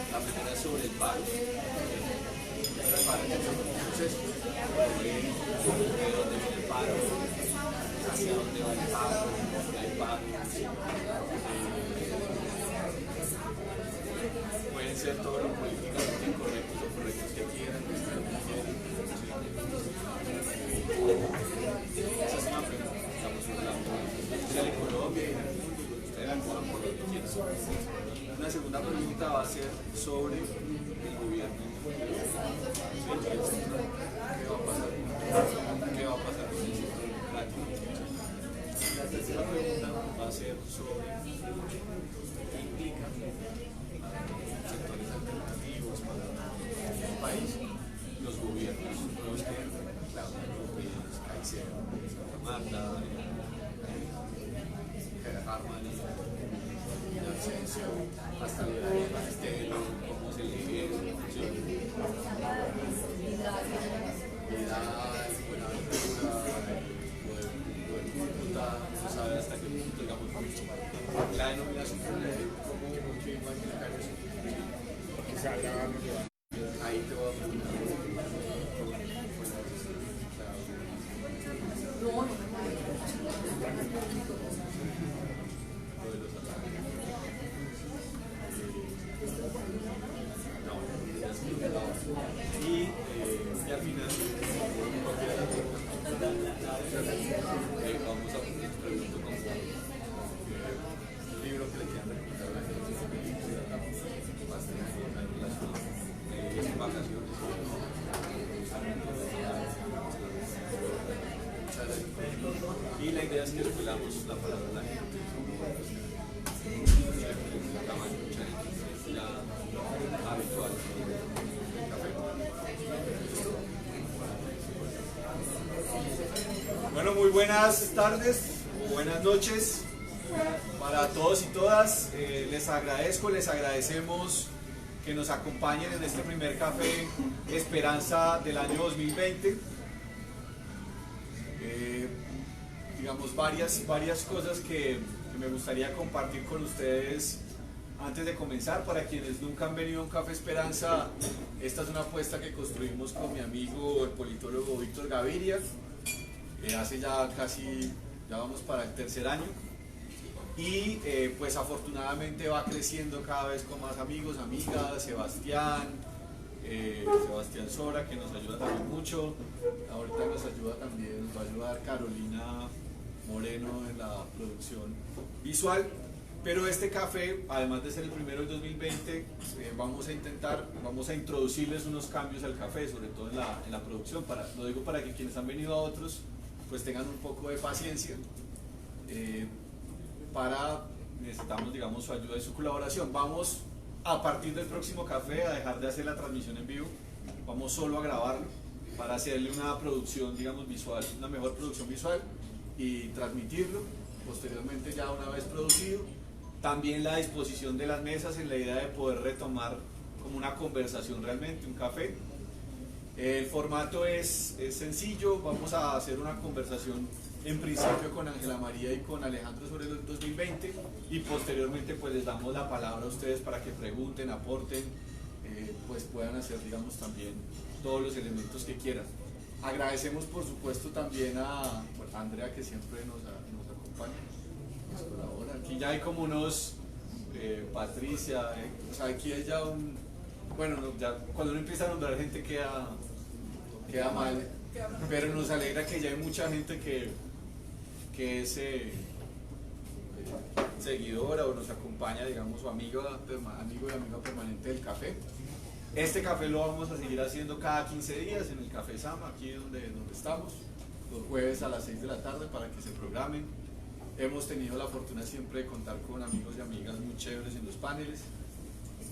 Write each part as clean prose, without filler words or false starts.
La primera es sobre el paro. Para que se proceso, de dónde viene el paro, hacia dónde va el paro, por qué hay paro. Pueden ser todos los políticamente incorrectos o correctos que quieran, que ustedes no quieren. Esa es una pregunta. Estamos hablando de Colombia y en el mundo, y ustedes actúan por lo que quieran. Una segunda pregunta va a ser sobre el gobierno. ¿Qué va a pasar? ¿Qué va a pasar con el sector democrático? La tercera pregunta va a ser sobre qué implica sectores alternativos para el país, los gobiernos, los que, claro, Caicedo, Santa Marta, Harman, hasta el estilo, cómo se lee eso, no sabe hasta qué punto, digamos, la denominación que le como que imagina eso. Ahí te voy a preguntar. Y al final vamos a poner tu pregunta como un libro que le quieran recomendar a la gente, más en relación a vacaciones. Y la idea es que revelamos la palabra a la gente. Ya habitual. Bueno, muy buenas tardes, buenas noches para todos y todas. Les agradecemos que nos acompañen en este primer Café Esperanza del año 2020. Digamos varias cosas que me gustaría compartir con ustedes antes de comenzar. Para quienes nunca han venido a un Café Esperanza, esta es una apuesta que construimos con mi amigo el politólogo Víctor Gaviria. Hace ya vamos para el tercer año y pues afortunadamente va creciendo cada vez con más amigos, amigas, Sebastián Sora, que nos ayuda también mucho. Ahorita nos va a ayudar Carolina Moreno en la producción visual. Pero este café, además de ser el primero del 2020, vamos a introducirles unos cambios al café, sobre todo en la producción. Lo digo para que quienes han venido a otros pues tengan un poco de paciencia. Necesitamos, digamos, su ayuda y su colaboración. Vamos, a partir del próximo café, a dejar de hacer la transmisión en vivo. Vamos solo a grabarlo para hacerle una producción, digamos, visual, una mejor producción visual y transmitirlo posteriormente ya una vez producido. También la disposición de las mesas en la idea de poder retomar como una conversación realmente, un café. El formato es sencillo, vamos a hacer una conversación en principio con Ángela María y con Alejandro sobre el 2020 y posteriormente pues les damos la palabra a ustedes para que pregunten, aporten, pues puedan hacer, digamos, también todos los elementos que quieran. Agradecemos por supuesto también a Andrea, que siempre nos acompaña, nos colabora. Aquí ya hay como unos, Patricia, o sea, aquí hay ya bueno, ya cuando uno empieza a nombrar gente queda mal, pero nos alegra que ya hay mucha gente que es seguidora o nos acompaña, digamos, o amigo y amiga permanente del café. Este café lo vamos a seguir haciendo cada 15 días en el Café Sama, aquí donde estamos, los jueves a las 6 de la tarde para que se programen. Hemos tenido la fortuna siempre de contar con amigos y amigas muy chéveres en los paneles.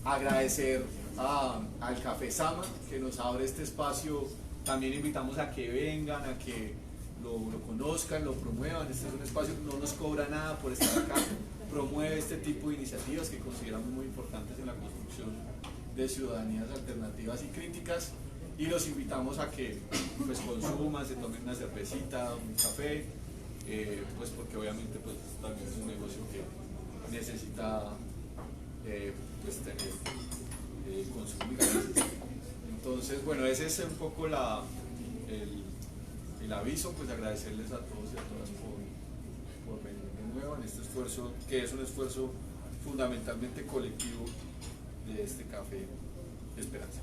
Agradecer al Café Sama que nos abre este espacio. También invitamos a que vengan, a que lo conozcan, lo promuevan. Este es un espacio que no nos cobra nada por estar acá. Promueve este tipo de iniciativas que consideramos muy importantes en la construcción de ciudadanías alternativas y críticas, y los invitamos a que pues consuman, se tomen una cervecita, un café, pues porque obviamente pues también es un negocio que necesita pues tener consumo y ganancias. Entonces bueno, ese es un poco el aviso, pues agradecerles a todos y a todas por venir de nuevo en este esfuerzo, que es un esfuerzo fundamentalmente colectivo de este Café Esperanza.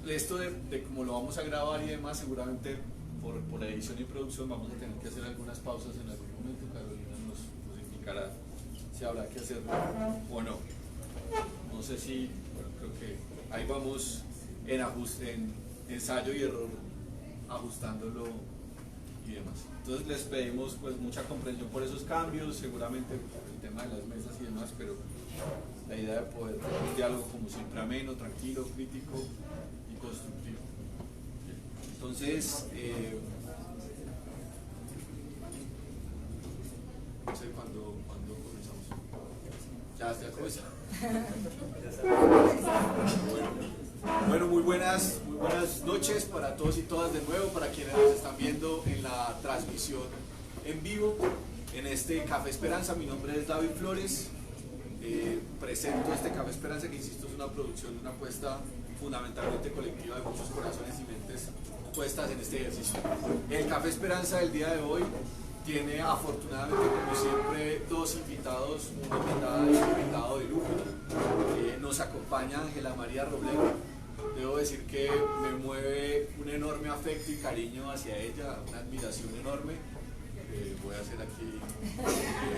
Esto de cómo lo vamos a grabar y demás, seguramente por edición y producción vamos a tener que hacer algunas pausas en algún momento. Carolina nos indicará si habrá que hacerlo o no. No sé si, bueno, creo que ahí vamos en ensayo y error, ajustándolo y demás. Entonces les pedimos pues mucha comprensión por esos cambios, seguramente el tema de las mesas y demás, pero la idea de poder tener un diálogo como siempre ameno, tranquilo, crítico y constructivo. Entonces, no sé cuándo comenzamos. Ya está cosa. Bueno, muy buenas noches para todos y todas de nuevo, para quienes nos están viendo en la transmisión en vivo en este Café Esperanza. Mi nombre es David Flores. Presento este Café Esperanza, que insisto es una producción, una apuesta fundamentalmente colectiva de muchos corazones y mentes puestas en este ejercicio. El Café Esperanza del día de hoy tiene afortunadamente, como siempre, dos invitados, una invitada y un invitado de lujo. Nos acompaña Ángela María Robledo. Debo decir que me mueve un enorme afecto y cariño hacia ella, una admiración enorme. Voy a hacer aquí,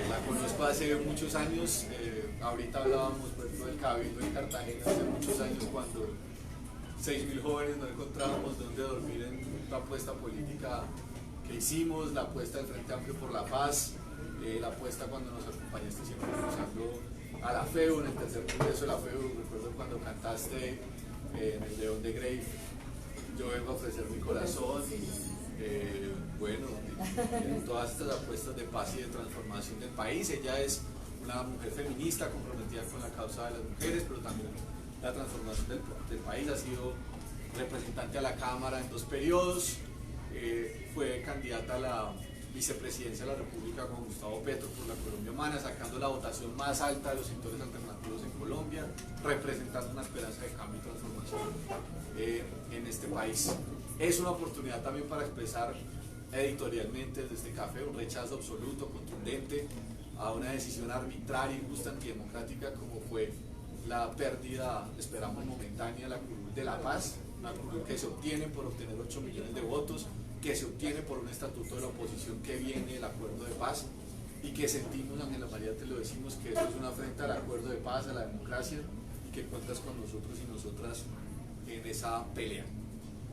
la conozco hace muchos años, ahorita hablábamos por ejemplo del Cabildo en Cartagena hace muchos años, cuando 6.000 jóvenes no encontrábamos dónde dormir en la apuesta política que hicimos, la apuesta del Frente Amplio por la Paz, la apuesta cuando nos acompañaste siempre cruzando a la FEU, en el tercer congreso de la FEU. Recuerdo cuando cantaste en el León de Grave, yo vengo a ofrecer mi corazón. Bueno, en todas estas apuestas de paz y de transformación del país. Ella es una mujer feminista comprometida con la causa de las mujeres, pero también la transformación del país. Ha sido representante a la Cámara en 2 periodos, fue candidata a la vicepresidencia de la República con Gustavo Petro por la Colombia Humana, sacando la votación más alta de los sectores alternativos en Colombia, representando una esperanza de cambio y transformación en este país. Es una oportunidad también para expresar editorialmente desde este café un rechazo absoluto, contundente, a una decisión arbitraria, injusta, antidemocrática como fue la pérdida, esperamos momentánea, la curul de la paz, una curul que se obtiene por obtener 8 millones de votos, que se obtiene por un estatuto de la oposición que viene del acuerdo de paz, y que sentimos, Ángela María, te lo decimos, que eso es una afrenta al acuerdo de paz, a la democracia, y que cuentas con nosotros y nosotras en esa pelea.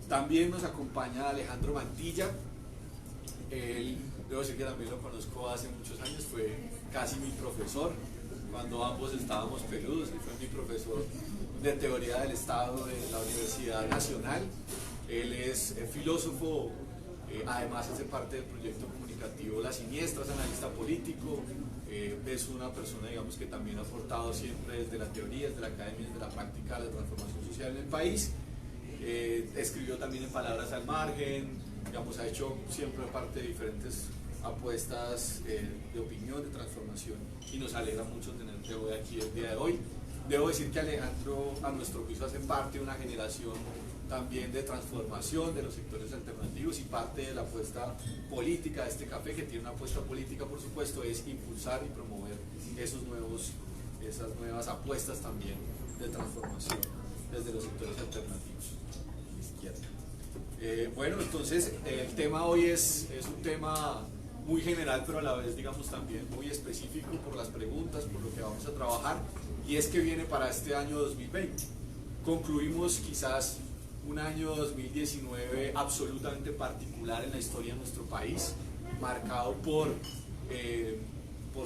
También nos acompaña Alejandro Mantilla. Él, debo decir que también lo conozco hace muchos años, fue casi mi profesor cuando ambos estábamos peludos. Él fue mi profesor de teoría del Estado de la Universidad Nacional. Él es filósofo, además hace parte del proyecto comunicativo La Siniestra, es analista político, es una persona, digamos, que también ha aportado siempre desde la teoría, desde la academia, desde la práctica de la transformación social en el país. Escribió también en Palabras al Margen, digamos, ha hecho siempre parte de diferentes apuestas de opinión, de transformación, y nos alegra mucho tenerte hoy aquí el día de hoy. Debo decir que Alejandro, a nuestro juicio, hace parte de una generación también de transformación de los sectores alternativos, y parte de la apuesta política de este café, que tiene una apuesta política por supuesto, es impulsar y promover esas nuevas apuestas también de transformación desde los sectores alternativos. Bueno, entonces el tema hoy es un tema muy general, pero a la vez, digamos, también muy específico por las preguntas, por lo que vamos a trabajar. y es que viene para este año 2020. Concluimos quizás un año 2019 absolutamente particular en la historia de nuestro país, marcado por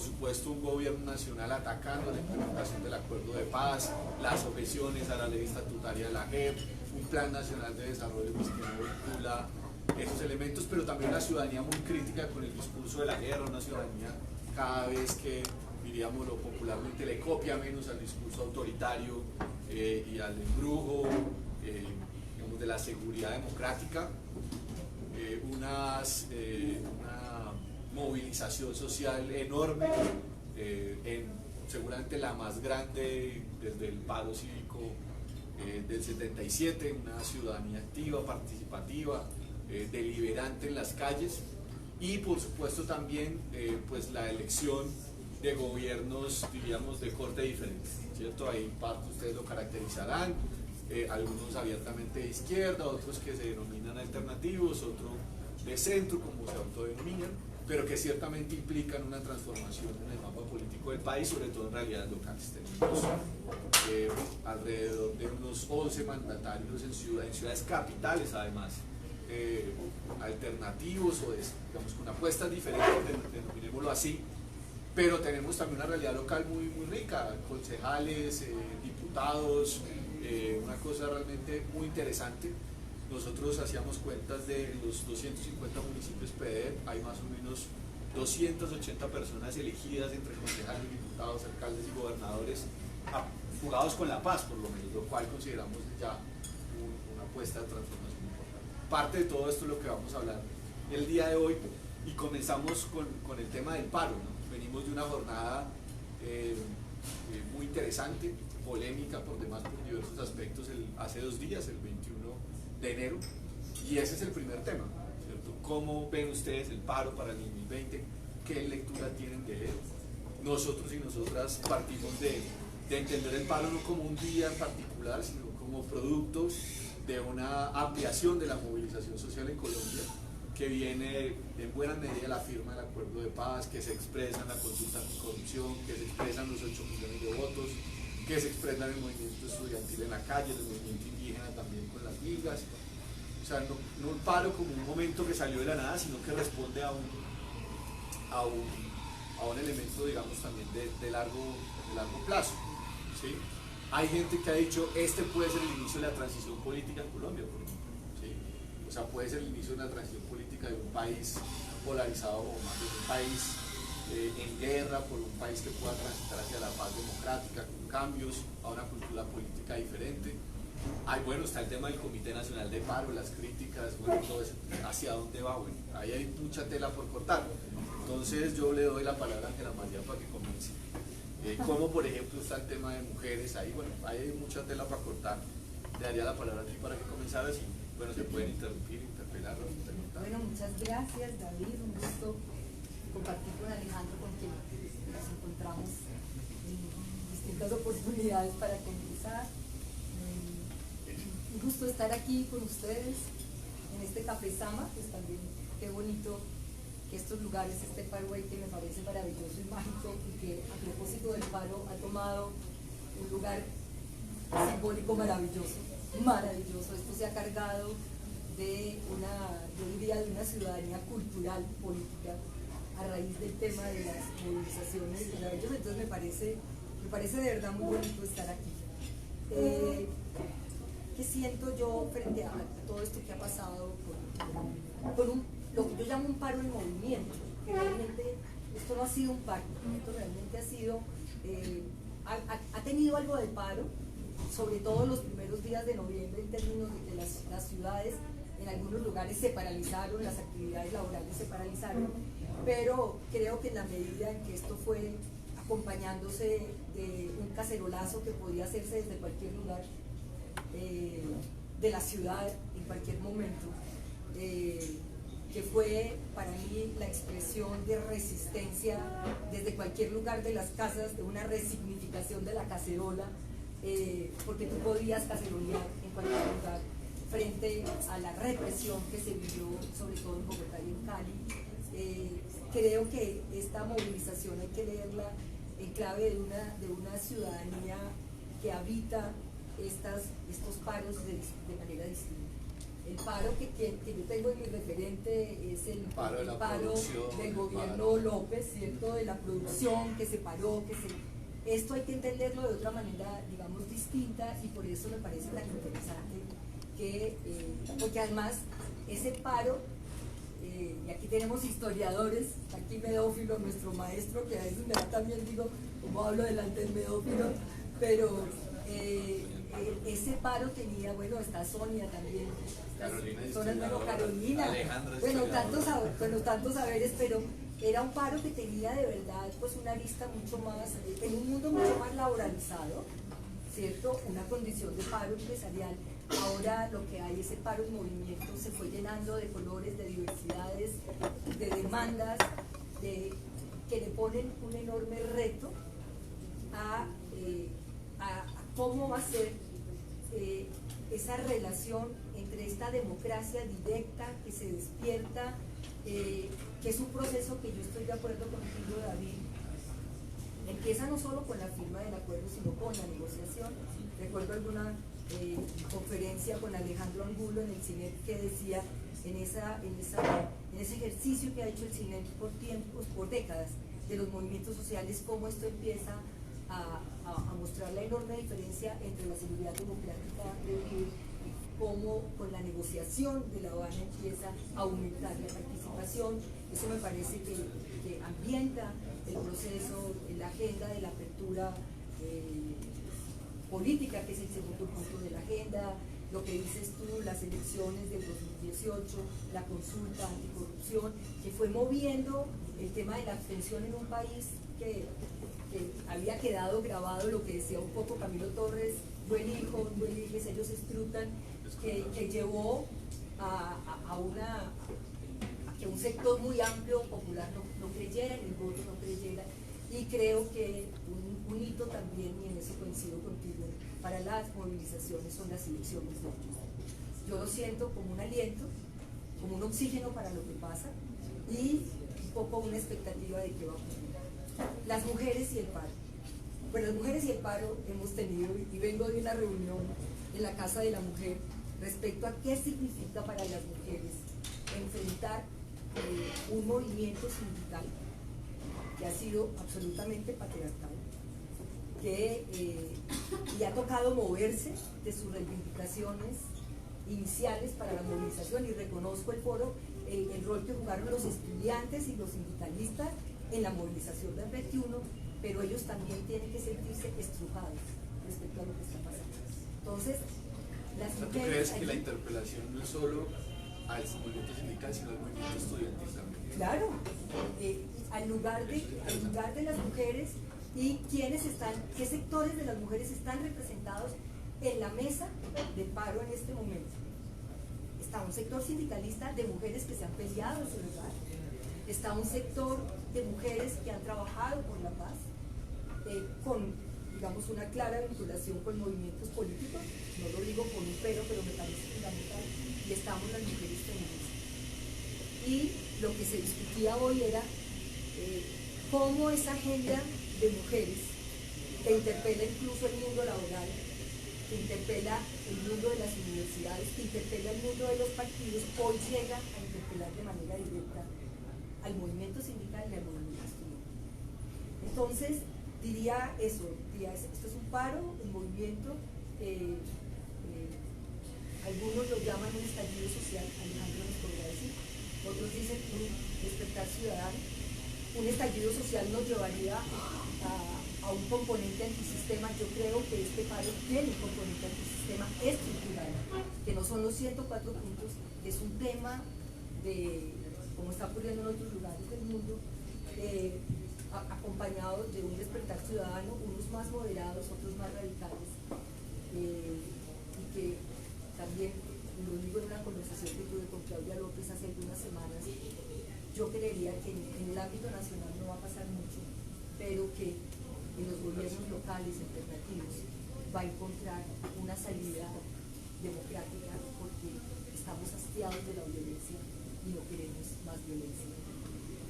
supuesto, un gobierno nacional atacando la implementación del acuerdo de paz, las objeciones a la ley estatutaria de la JEP, un plan nacional de desarrollo pues, que no vincula esos elementos, pero también una ciudadanía muy crítica con el discurso de la guerra, una ciudadanía cada vez que, diríamoslo popularmente, le copia menos al discurso autoritario y al embrujo digamos, de la seguridad democrática, una movilización social enorme, seguramente la más grande desde el paro cívico del 77, una ciudadanía activa, participativa, deliberante en las calles, y por supuesto también pues la elección de gobiernos, diríamos, de corte diferente, ¿cierto? Ahí parte ustedes lo caracterizarán, algunos abiertamente de izquierda, otros que se denominan alternativos, otros de centro, como se autodenominan, pero que ciertamente implican una transformación en el mapa político del país, sobre todo en realidades locales. Tenemos alrededor de unos 11 mandatarios en ciudades capitales, además, alternativos o digamos, con apuestas diferentes, denominémoslo así, pero tenemos también una realidad local muy, muy rica, concejales, diputados, una cosa realmente muy interesante. Nosotros hacíamos cuentas de los 250 municipios PD, hay más o menos 280 personas elegidas entre concejales, diputados, alcaldes y gobernadores, jugados con la paz por lo menos, lo cual consideramos ya una apuesta de transformación importante. Parte de todo esto es lo que vamos a hablar el día de hoy, y comenzamos con el tema del paro, ¿no? Venimos de una jornada muy interesante, polémica por demás por diversos aspectos, hace 2 días, el 21 de enero, y ese es el primer tema, ¿cierto? ¿Cómo ven ustedes el paro para el 2020? ¿Qué lectura tienen de él? Nosotros y nosotras partimos de entender el paro no como un día en particular, sino como producto de una ampliación de la movilización social en Colombia, que viene en buena medida de la firma del acuerdo de paz, que se expresa en la consulta anticorrupción, que se expresa en los 8 millones de votos, que se expresa en el movimiento estudiantil en la calle, el movimiento indígena también con las ligas. O sea, no un paro como un momento que salió de la nada, sino que responde a un elemento, digamos, también de largo plazo, ¿sí? Hay gente que ha dicho, este puede ser el inicio de la transición política en Colombia, por ejemplo, ¿sí? O sea, puede ser el inicio de una transición política de un país polarizado, o más bien un país en guerra, por un país que pueda transitar hacia la paz democrática, con cambios, a una cultura política diferente. Bueno, está el tema del Comité Nacional de Paro, las críticas, bueno, todo eso, hacia dónde va, bueno, ahí hay mucha tela por cortar. Entonces yo le doy la palabra a Ángela María para que comience. Como por ejemplo está el tema de mujeres, ahí bueno, hay mucha tela para cortar. Le daría la palabra a ti para que comenzaras y bueno, se pueden interrumpir, interpelar o preguntar. Bueno, muchas gracias David, un gusto compartir con Alejandro, con quien nos encontramos en distintas oportunidades para conversar. Un gusto estar aquí con ustedes en este Café Sama, pues también qué bonito que estos lugares, este Paraguay que me parece maravilloso y mágico, y que a propósito del paro ha tomado un lugar simbólico maravilloso. Esto se ha cargado de yo diría, de una ciudadanía cultural, política, a raíz del tema de las movilizaciones maravillosas. Entonces me parece de verdad muy bonito estar aquí. ¿Qué siento yo frente a todo esto que ha pasado con lo que yo llamo un paro en movimiento? Que realmente esto no ha sido un paro, esto realmente ha sido, ha tenido algo de paro, sobre todo los primeros días de noviembre, en términos de que las ciudades en algunos lugares se paralizaron, las actividades laborales se paralizaron, pero creo que en la medida en que esto fue acompañándose de un cacerolazo que podía hacerse desde cualquier lugar de la ciudad, en cualquier momento, que fue para mí la expresión de resistencia desde cualquier lugar de las casas, de una resignificación de la cacerola, porque tú podías cacerolear en cualquier lugar frente a la represión que se vivió sobre todo en Bogotá y en Cali. Creo que esta movilización hay que leerla en clave de una ciudadanía que habita estos paros de manera distinta. El paro que yo tengo en mi referente es el paro del gobierno López, ¿cierto? De la producción que se paró, esto hay que entenderlo de otra manera, digamos, distinta, y por eso me parece tan interesante porque además ese paro, y aquí tenemos historiadores, aquí Medófilo, nuestro maestro, que a veces me da también, digo, como hablo delante del Medófilo, pero ese paro tenía, bueno, está Sonia también, Carolina, Alejandra, bueno, tantos saberes, pero era un paro que tenía de verdad pues una vista mucho más, en un mundo mucho más laboralizado, ¿cierto? Una condición de paro empresarial. Ahora lo que hay, ese paro en movimiento se fue llenando de colores, de diversidades, de demandas, que le ponen un enorme reto a cómo va a ser esa relación entre esta democracia directa que se despierta, que es un proceso que yo estoy de acuerdo contigo, David, empieza no solo con la firma del acuerdo, sino con la negociación. Recuerdo alguna conferencia con Alejandro Angulo en el CINEP que decía, en ese ejercicio que ha hecho el CINEP por tiempos, por décadas, de los movimientos sociales, cómo esto empieza a mostrar la enorme diferencia entre la seguridad democrática de Uribe y cómo con la negociación de La Habana empieza a aumentar la participación. Eso me parece que ambienta el proceso, la agenda de la apertura política, que es el segundo punto de la agenda, lo que dices tú, las elecciones del 2018, la consulta anticorrupción, que fue moviendo el tema de la abstención en un país que había quedado grabado, lo que decía un poco Camilo Torres, buen hijo, buen hijes, ellos escrutan, que llevó a que un sector muy amplio popular no creyera en el voto, no creyera, y creo que un hito también, y en eso coincido contigo, para las movilizaciones son las elecciones de octubre. Yo lo siento como un aliento, como un oxígeno para lo que pasa, y un poco una expectativa de qué va a ocurrir. Las mujeres y el paro. Bueno, las mujeres y el paro hemos tenido, y vengo de una reunión en la Casa de la Mujer respecto a qué significa para las mujeres enfrentar un movimiento sindical que ha sido absolutamente patriarcal, y ha tocado moverse de sus reivindicaciones iniciales para la movilización, y reconozco el foro, el rol que jugaron los estudiantes y los sindicalistas en la movilización del 21, pero ellos también tienen que sentirse estrujados respecto a lo que está pasando. Entonces, las mujeres... ¿Tú crees que la interpelación no es solo al movimiento sindical, sino al movimiento estudiantil también? Claro, al lugar de las mujeres, y qué sectores de las mujeres están representados en la mesa de paro en este momento. Está un sector sindicalista de mujeres que se han peleado en su lugar, está un sector de mujeres que han trabajado por la paz, con, digamos, una clara vinculación con movimientos políticos, no lo digo con un pero me parece fundamental, y estamos las mujeres feministas. Y lo que se discutía hoy era cómo esa agenda de mujeres que interpela incluso el mundo laboral, que interpela el mundo de las universidades, que interpela el mundo de los partidos, hoy llega a interpelar de manera directa al movimiento sindical y al movimiento estudiantil. Entonces, diría esto es un paro, un movimiento, algunos lo llaman un estallido social, Alejandro nos podrá decir, otros dicen un despertar ciudadano. Un estallido social nos llevaría a un componente antisistema. Yo creo que este paro tiene un componente antisistema estructural, que no son los 104 puntos, es un tema de, como está ocurriendo en otros lugares del mundo, acompañado de un despertar ciudadano, unos más moderados, otros más radicales, y que también, lo digo en una conversación que tuve con Claudia López hace algunas semanas, yo creería que en el ámbito nacional no va a pasar mucho, pero que en los gobiernos locales alternativos va a encontrar una salida democrática, porque estamos hastiados de la violencia y no queremos más violencia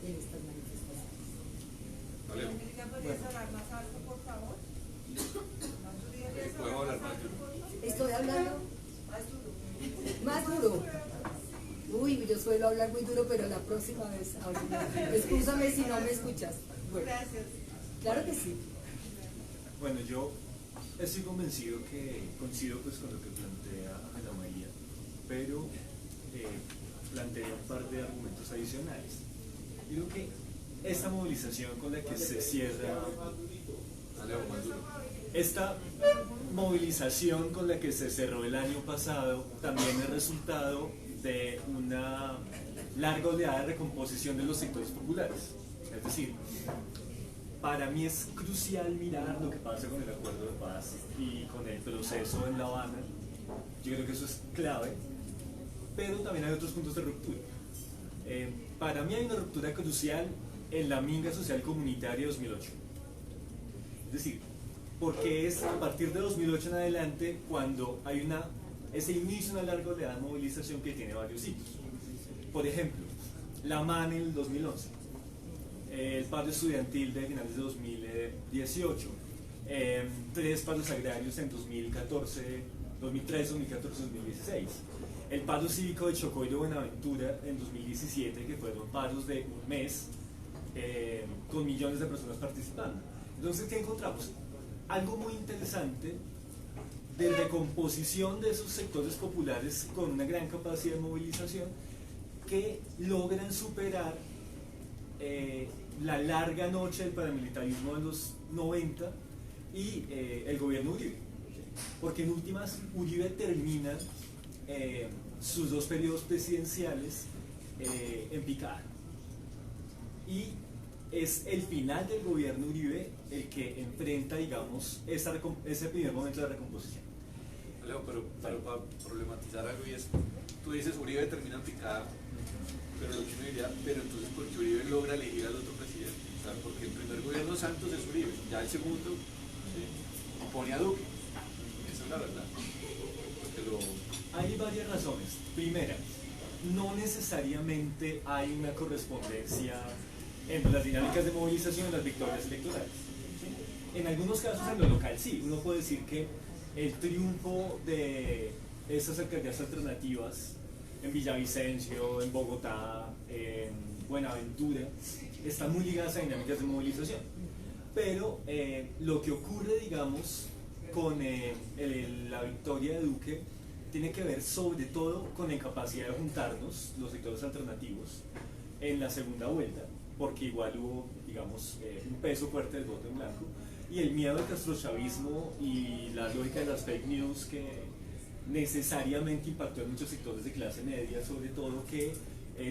en estas manifestaciones. Alejo, ¿Podrías hablar más alto, por favor? podemos hablar más duro. Estoy hablando más duro. Uy, yo suelo hablar muy duro, pero la próxima vez, ahorita. Excúsame si no me escuchas. Bueno, Gracias. claro que sí. Bueno, yo estoy convencido que coincido pues con lo que plantea Ana María, pero plantearía un par de argumentos adicionales. Digo que esta movilización con la que se cierra, Alejo, más duro. esta movilización con la que se cerró el año pasado también es resultado de una larga oleada de recomposición de los sectores populares. Es decir, para mí es crucial mirar lo que pasa con el acuerdo de paz y con el proceso en La Habana. Yo creo que eso es clave, pero también hay otros puntos de ruptura. Para mí hay una ruptura crucial en la minga social comunitaria de 2008. Es decir, porque es a partir de 2008 en adelante cuando hay es el inicio de una larga oleada de movilización que tiene varios hitos. Por ejemplo, la MAN en el 2011, el paro estudiantil de finales de 2018, 3 paros agrarios en 2014, 2013, 2014, 2016, el paro cívico de Chocó y de Buenaventura en 2017, que fueron paros de un mes con millones de personas participando. Entonces, ¿qué encontramos? Algo muy interesante de recomposición de esos sectores populares con una gran capacidad de movilización que logran superar la larga noche del paramilitarismo de los 90 y el gobierno Uribe. Porque en últimas, Uribe termina sus 2 periodos presidenciales en picada. Y es el final del gobierno Uribe el que enfrenta, digamos, ese primer momento de recomposición. Alejo, pero para problematizar algo, y es, tú dices Uribe termina en picada, pero lo que uno diría, pero entonces ¿por qué Uribe logra elegir al otro presidente? O sea, porque el primer gobierno Santos es Uribe, ya el segundo pone a Duque. Esa es la verdad. Hay varias razones. Primera, no necesariamente hay una correspondencia entre las dinámicas de movilización y las victorias electorales. ¿Sí? En algunos casos en lo local sí, uno puede decir que el triunfo de esas alcaldías alternativas en Villavicencio, en Bogotá, en Buenaventura, están muy ligadas a dinámicas de movilización. Pero lo que ocurre, digamos, con la victoria de Duque tiene que ver sobre todo con la incapacidad de juntarnos, los sectores alternativos, en la segunda vuelta, porque igual hubo, digamos, un peso fuerte del voto en blanco, y el miedo al castrochavismo y la lógica de las fake news que necesariamente impactó en muchos sectores de clase media, sobre todo que,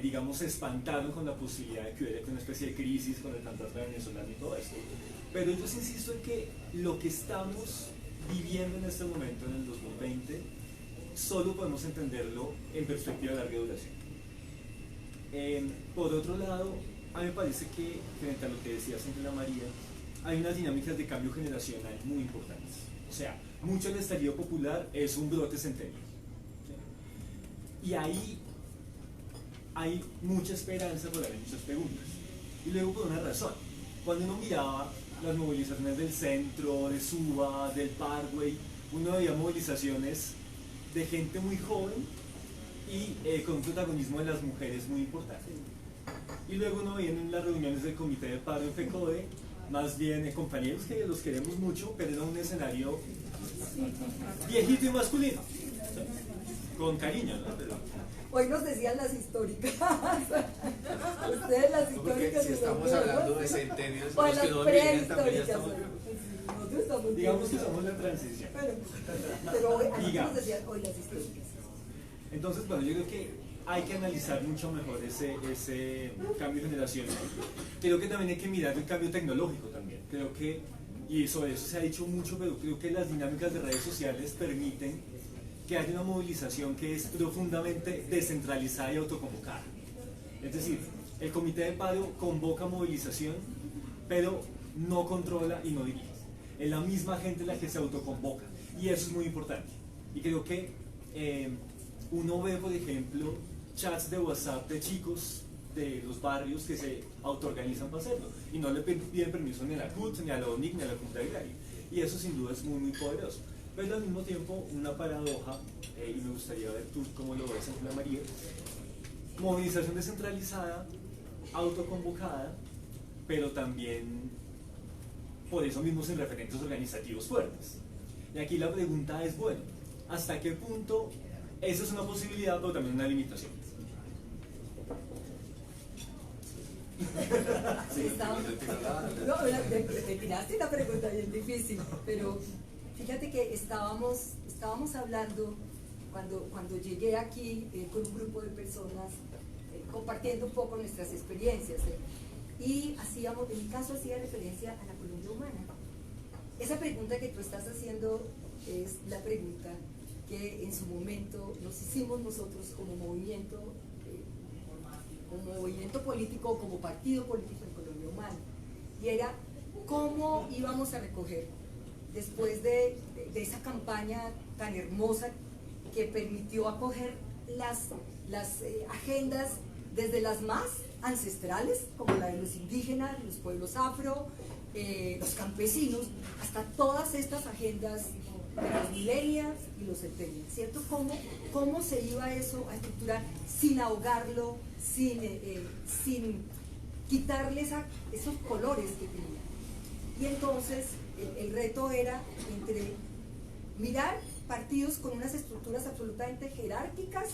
digamos, se espantaron con la posibilidad de que hubiera una especie de crisis con el fantasma venezolano y todo esto. Pero yo sí insisto en que lo que estamos viviendo en este momento, en el 2020, solo podemos entenderlo en perspectiva de larga duración. Por otro lado, a mí me parece que, frente a lo que decía Ana María, hay unas dinámicas de cambio generacional muy importantes. O sea, mucho del estallido popular es un brote centenio. ¿Sí? Y ahí hay mucha esperanza por haber muchas preguntas. Y luego por una razón. Cuando uno miraba las movilizaciones del centro, de Suba, del Parkway, uno veía movilizaciones de gente muy joven y con un protagonismo de las mujeres muy importante. Y luego uno veía en las reuniones del comité de paro en FECODE, más bien compañeros que los queremos mucho, pero era un escenario viejito y masculino, con cariño, ¿no? Pero, Hoy nos decían las históricas. Ustedes las No, porque históricas. si y estamos los nuevos. hablando de centenios, O los las que no viven también ya prehistóricas. estamos viejos. Nosotros estamos digamos que viejos. somos la transición. Pero hoy, antes Digamos. nos decían hoy las históricas. Entonces, bueno, yo creo que hay que analizar mucho mejor ese cambio generacional. Creo que también hay que mirar el cambio tecnológico también. Creo que, y sobre eso se ha dicho mucho, pero creo que las dinámicas de redes sociales permiten que haya una movilización que es profundamente descentralizada y autoconvocada. Es decir, el comité de paro convoca movilización, pero no controla y no dirige. Es la misma gente la que se autoconvoca, y eso es muy importante. Y creo que uno ve, por ejemplo, chats de WhatsApp de chicos de los barrios que se autoorganizan para hacerlo y no le piden permiso ni a la CUT, ni a la ONIC, ni a la Junta Agraria. Y eso sin duda es muy, muy poderoso. Pero al mismo tiempo una paradoja, y me gustaría ver tú cómo lo ves, Ángela María: movilización descentralizada, autoconvocada, pero también por eso mismo sin referentes organizativos fuertes. Y aquí la pregunta es, bueno, ¿hasta qué punto esa es una posibilidad pero también una limitación? No, me tiraste una pregunta bien difícil, pero fíjate que estábamos hablando cuando llegué aquí con un grupo de personas compartiendo un poco nuestras experiencias, y hacíamos, en mi caso hacía referencia a la Colombia humana. Esa pregunta que tú estás haciendo es la pregunta que en su momento nos hicimos nosotros como movimiento político, como partido político en Colombia Humana, y era cómo íbamos a recoger después de esa campaña tan hermosa que permitió acoger las agendas desde las más ancestrales, como la de los indígenas, los pueblos afro, los campesinos, hasta todas estas agendas de los millennials y los centennials, ¿cierto? ¿Cómo se iba eso a estructurar sin ahogarlo, sin quitarle esos colores que tenía? Y entonces el reto era entre mirar partidos con unas estructuras absolutamente jerárquicas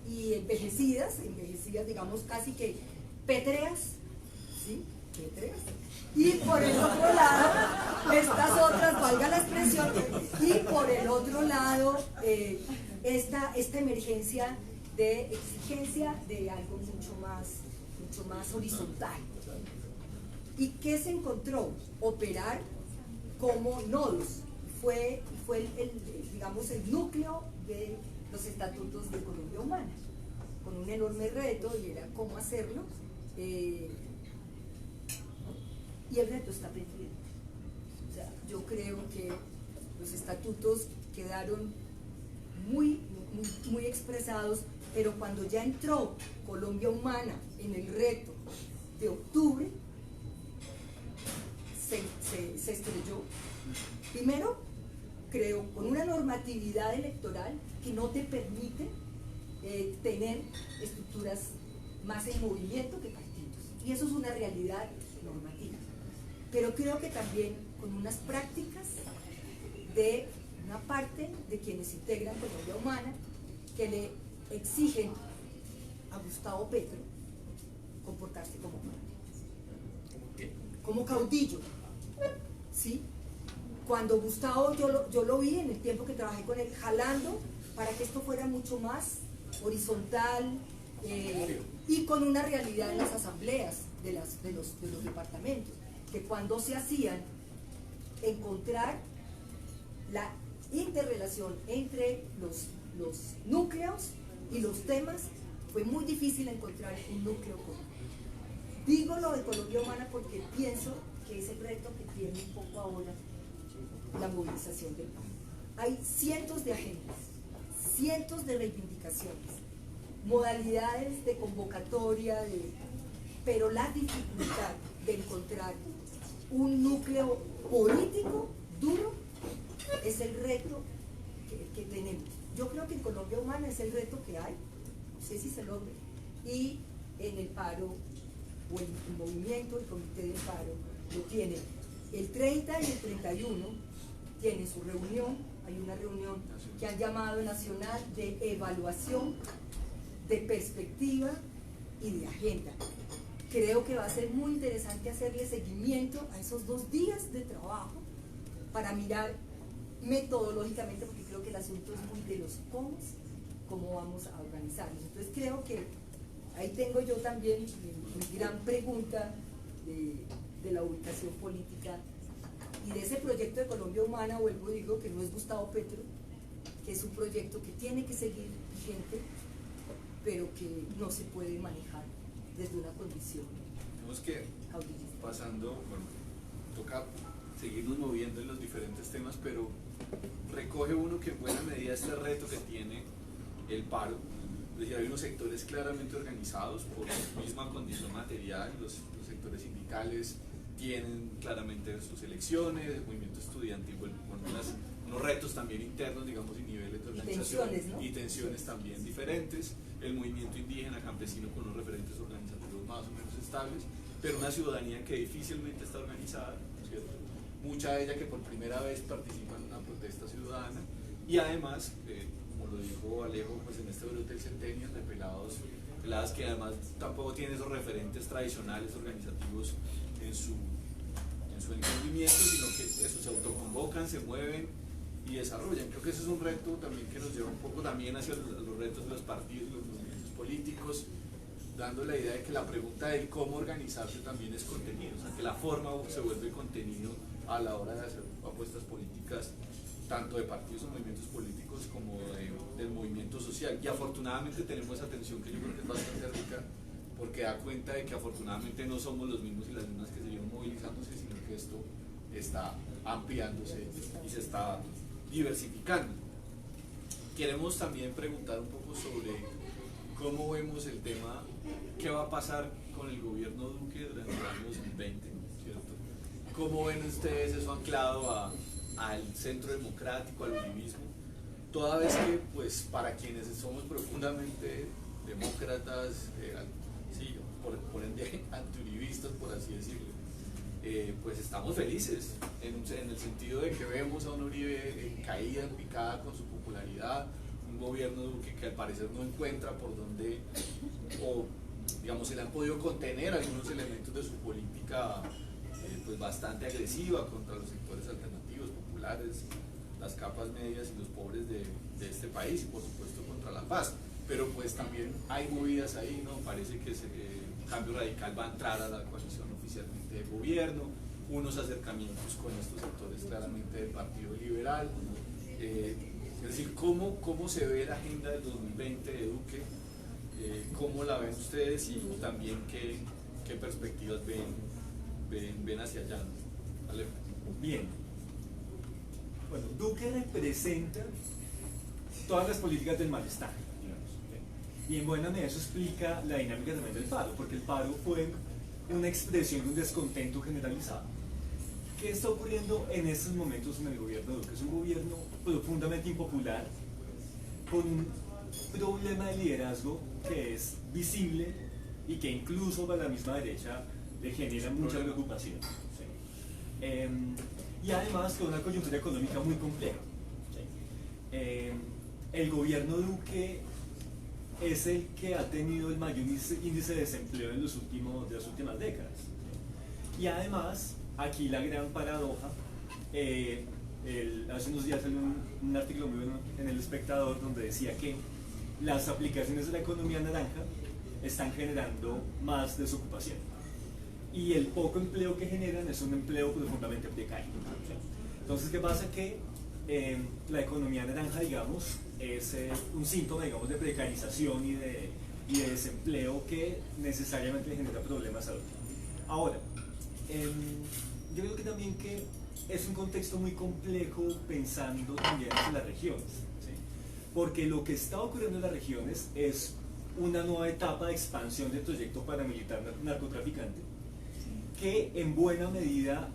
y envejecidas, digamos casi que pétreas, ¿sí? Pétreas. Y por el otro lado, estas otras, valga la expresión, y por el otro lado, esta emergencia de exigencia de algo mucho más horizontal. ¿Y qué se encontró? Operar como nodos. Fue digamos, el núcleo de los estatutos de Colombia Humana, con un enorme reto, y era cómo hacerlo. Y el reto está pendiente. O sea, yo creo que los estatutos quedaron muy expresados, pero cuando ya entró Colombia Humana en el reto de octubre, se estrelló. Primero, creo, con una normatividad electoral que no te permite tener estructuras más en movimiento que partidos. Y eso es una realidad normativa. Pero creo que también con unas prácticas de una parte de quienes integran Colombia Humana que le exigen a Gustavo Petro comportarse como caudillo, ¿sí? Cuando Gustavo, yo lo vi en el tiempo que trabajé con él, jalando para que esto fuera mucho más horizontal, y con una realidad en las asambleas de los departamentos, que cuando se hacían, encontrar la interrelación entre los núcleos y los temas, fue muy difícil encontrar un núcleo común. Digo lo de Colombia Humana porque pienso que es el reto que tiene un poco ahora la movilización del país. Hay cientos de agendas, cientos de reivindicaciones, modalidades de convocatoria, pero la dificultad de encontrar un núcleo político duro es el reto que tenemos. Yo creo que en Colombia Humana es el reto que hay, no sé si se logra, y en el paro, o el movimiento, el comité del paro, lo tiene el 30 y el 31, tienen su reunión. Hay una reunión que han llamado nacional de evaluación, de perspectiva y de agenda. Creo que va a ser muy interesante hacerle seguimiento a esos 2 días de trabajo para mirar metodológicamente, porque creo que el asunto es muy de los cómo vamos a organizarnos. Entonces creo que ahí tengo yo también mi gran pregunta de la ubicación política y de ese proyecto de Colombia Humana. Vuelvo y digo que no es Gustavo Petro, que es un proyecto que tiene que seguir vigente, pero que no se puede manejar desde una condición Tenemos que, caudillista. pasando, bueno, toca seguirnos moviendo en los diferentes temas, pero recoge uno que en buena medida este reto que tiene el paro, decir, hay unos sectores claramente organizados por su misma condición material, los sectores sindicales tienen claramente sus elecciones, el movimiento estudiantil con unos retos también internos, digamos, y niveles de organización tensiones, ¿no? y tensiones también diferentes, el movimiento indígena campesino con unos referentes organizativos más o menos estables, pero una ciudadanía que difícilmente está organizada, ¿cierto? Mucha de ella que por primera vez participa en una protesta ciudadana y además, como lo dijo Alejo, pues en este brote del Centennial, de peladas que además tampoco tienen esos referentes tradicionales organizativos en su entendimiento, sino que eso, se autoconvocan, se mueven y desarrollan. Creo que ese es un reto también que nos lleva un poco también hacia los retos de los partidos, los movimientos políticos, dando la idea de que la pregunta de cómo organizarse también es contenido, o sea, que la forma se vuelve contenido a la hora de hacer apuestas políticas, tanto de partidos o movimientos políticos como del movimiento social. Y afortunadamente tenemos esa tensión que yo creo que es bastante rica, porque da cuenta de que afortunadamente no somos los mismos y las mismas que seguimos movilizándose, sino que esto está ampliándose y se está diversificando. Queremos también preguntar un poco sobre cómo vemos el tema, qué va a pasar con el gobierno Duque durante el año 2020, ¿cierto? ¿Cómo ven ustedes eso anclado al centro democrático, al uribismo? Toda vez que, pues, para quienes somos profundamente demócratas, sí, por ende antiuribistas, por así decirlo, pues estamos felices en el sentido de que vemos a un Uribe en caída, en picada con su popularidad, un gobierno Duque que al parecer no encuentra por dónde, o digamos, se le han podido contener algunos elementos de su política pues bastante agresiva contra los sectores alternativos, populares, las capas medias y los pobres de este país, y por supuesto contra la paz. Pero pues también hay movidas ahí, ¿no? Parece que Cambio Radical va a entrar a la coalición oficialmente de gobierno, unos acercamientos con estos sectores claramente del Partido Liberal. Es decir, ¿cómo se ve la agenda del 2020 de Duque? ¿Cómo la ven ustedes y también qué perspectivas ven hacia allá? ¿Vale? Bien. Bueno, Duque representa todas las políticas del malestar, digamos. Y en buena medida eso explica la dinámica también del paro, porque el paro fue una expresión de un descontento generalizado. ¿Qué está ocurriendo en estos momentos en el gobierno de Duque? Es un gobierno profundamente impopular, con un problema de liderazgo que es visible y que incluso para la misma derecha le genera mucha preocupación. ¿Sí? Y además con una coyuntura económica muy compleja. ¿Sí? El gobierno Duque es el que ha tenido el mayor índice de desempleo de las últimas décadas. ¿Sí? Y además, aquí la gran paradoja, hace unos días salió un artículo muy bueno en El Espectador donde decía que las aplicaciones de la economía naranja están generando más desocupación. Y el poco empleo que generan es un empleo profundamente precario. Entonces, ¿qué pasa? Que la economía naranja, digamos, es un síntoma, digamos, de precarización y de desempleo que necesariamente le genera problemas a Duque. Ahora, yo creo que también que es un contexto muy complejo pensando también en las regiones, ¿sí? Porque lo que está ocurriendo en las regiones es una nueva etapa de expansión del proyecto paramilitar narcotraficante que en buena medida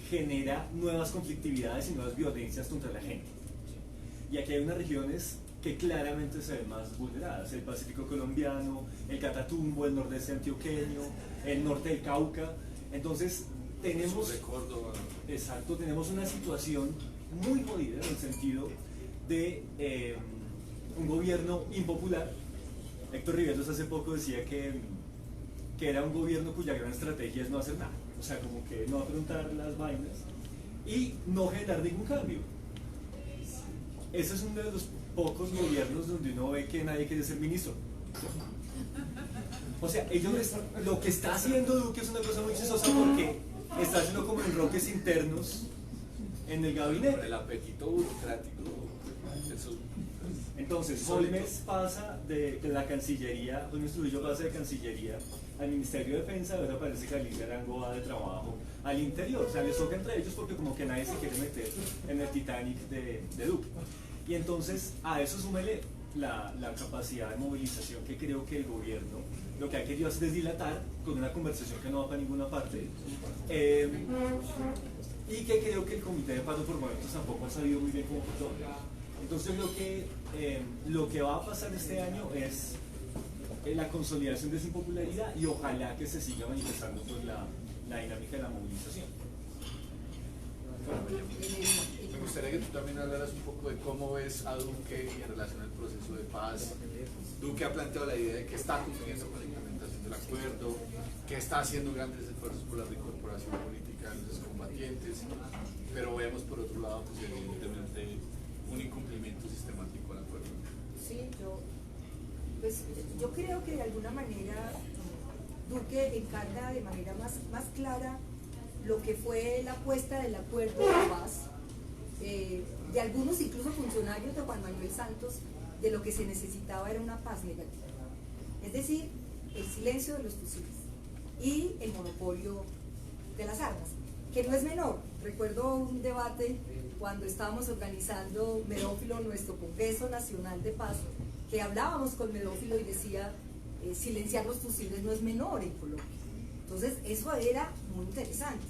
genera nuevas conflictividades y nuevas violencias contra la gente, ¿sí? Y aquí hay unas regiones que claramente se ven más vulneradas: el Pacífico colombiano, el Catatumbo, el nordeste antioqueño, el norte del Cauca. Entonces tenemos, exacto, tenemos una situación muy jodida en el sentido de un gobierno impopular. Héctor Riveros hace poco decía que era un gobierno cuya gran estrategia es no hacer nada, o sea, como que no afrontar las vainas y no generar ningún cambio. Ese es uno de los pocos gobiernos donde uno ve que nadie quiere ser ministro. O sea, lo que está haciendo Duque es una cosa muy chistosa porque está haciendo como enroques internos en el gabinete. El apetito burocrático. Entonces, Holmes pasa de la Cancillería, Holmes Trujillo pasa de Cancillería al Ministerio de Defensa, ahora parece que Alicia Arango va de trabajo al interior. O sea, les toca entre ellos porque como que nadie se quiere meter en el Titanic de Duque. Y entonces, a eso súmele la capacidad de movilización que creo que el gobierno lo que ha querido hacer es dilatar con una conversación que no va para ninguna parte, y que creo que el Comité de Paro por momentos tampoco ha sabido muy bien cómo controlar. Entonces lo que va a pasar este año es la consolidación de esa impopularidad y ojalá que se siga manifestando pues, la dinámica de la movilización. Me gustaría que tú también hablaras un poco de cómo ves a Duque en relación al proceso de paz. Duque ha planteado la idea de que está cumpliendo con la implementación del acuerdo, que está haciendo grandes esfuerzos por la reincorporación política de los combatientes, pero vemos por otro lado pues, evidentemente un incumplimiento sistemático al acuerdo. Sí, yo creo que de alguna manera Duque encarna de manera más clara lo que fue la apuesta del acuerdo de paz, de algunos incluso funcionarios de Juan Manuel Santos, de lo que se necesitaba era una paz negativa. Es decir, el silencio de los fusiles y el monopolio de las armas, que no es menor. Recuerdo un debate cuando estábamos organizando Medófilo, nuestro Congreso Nacional de Paz, que hablábamos con Medófilo y decía, silenciar los fusiles no es menor en Colombia. Entonces, eso era muy interesante.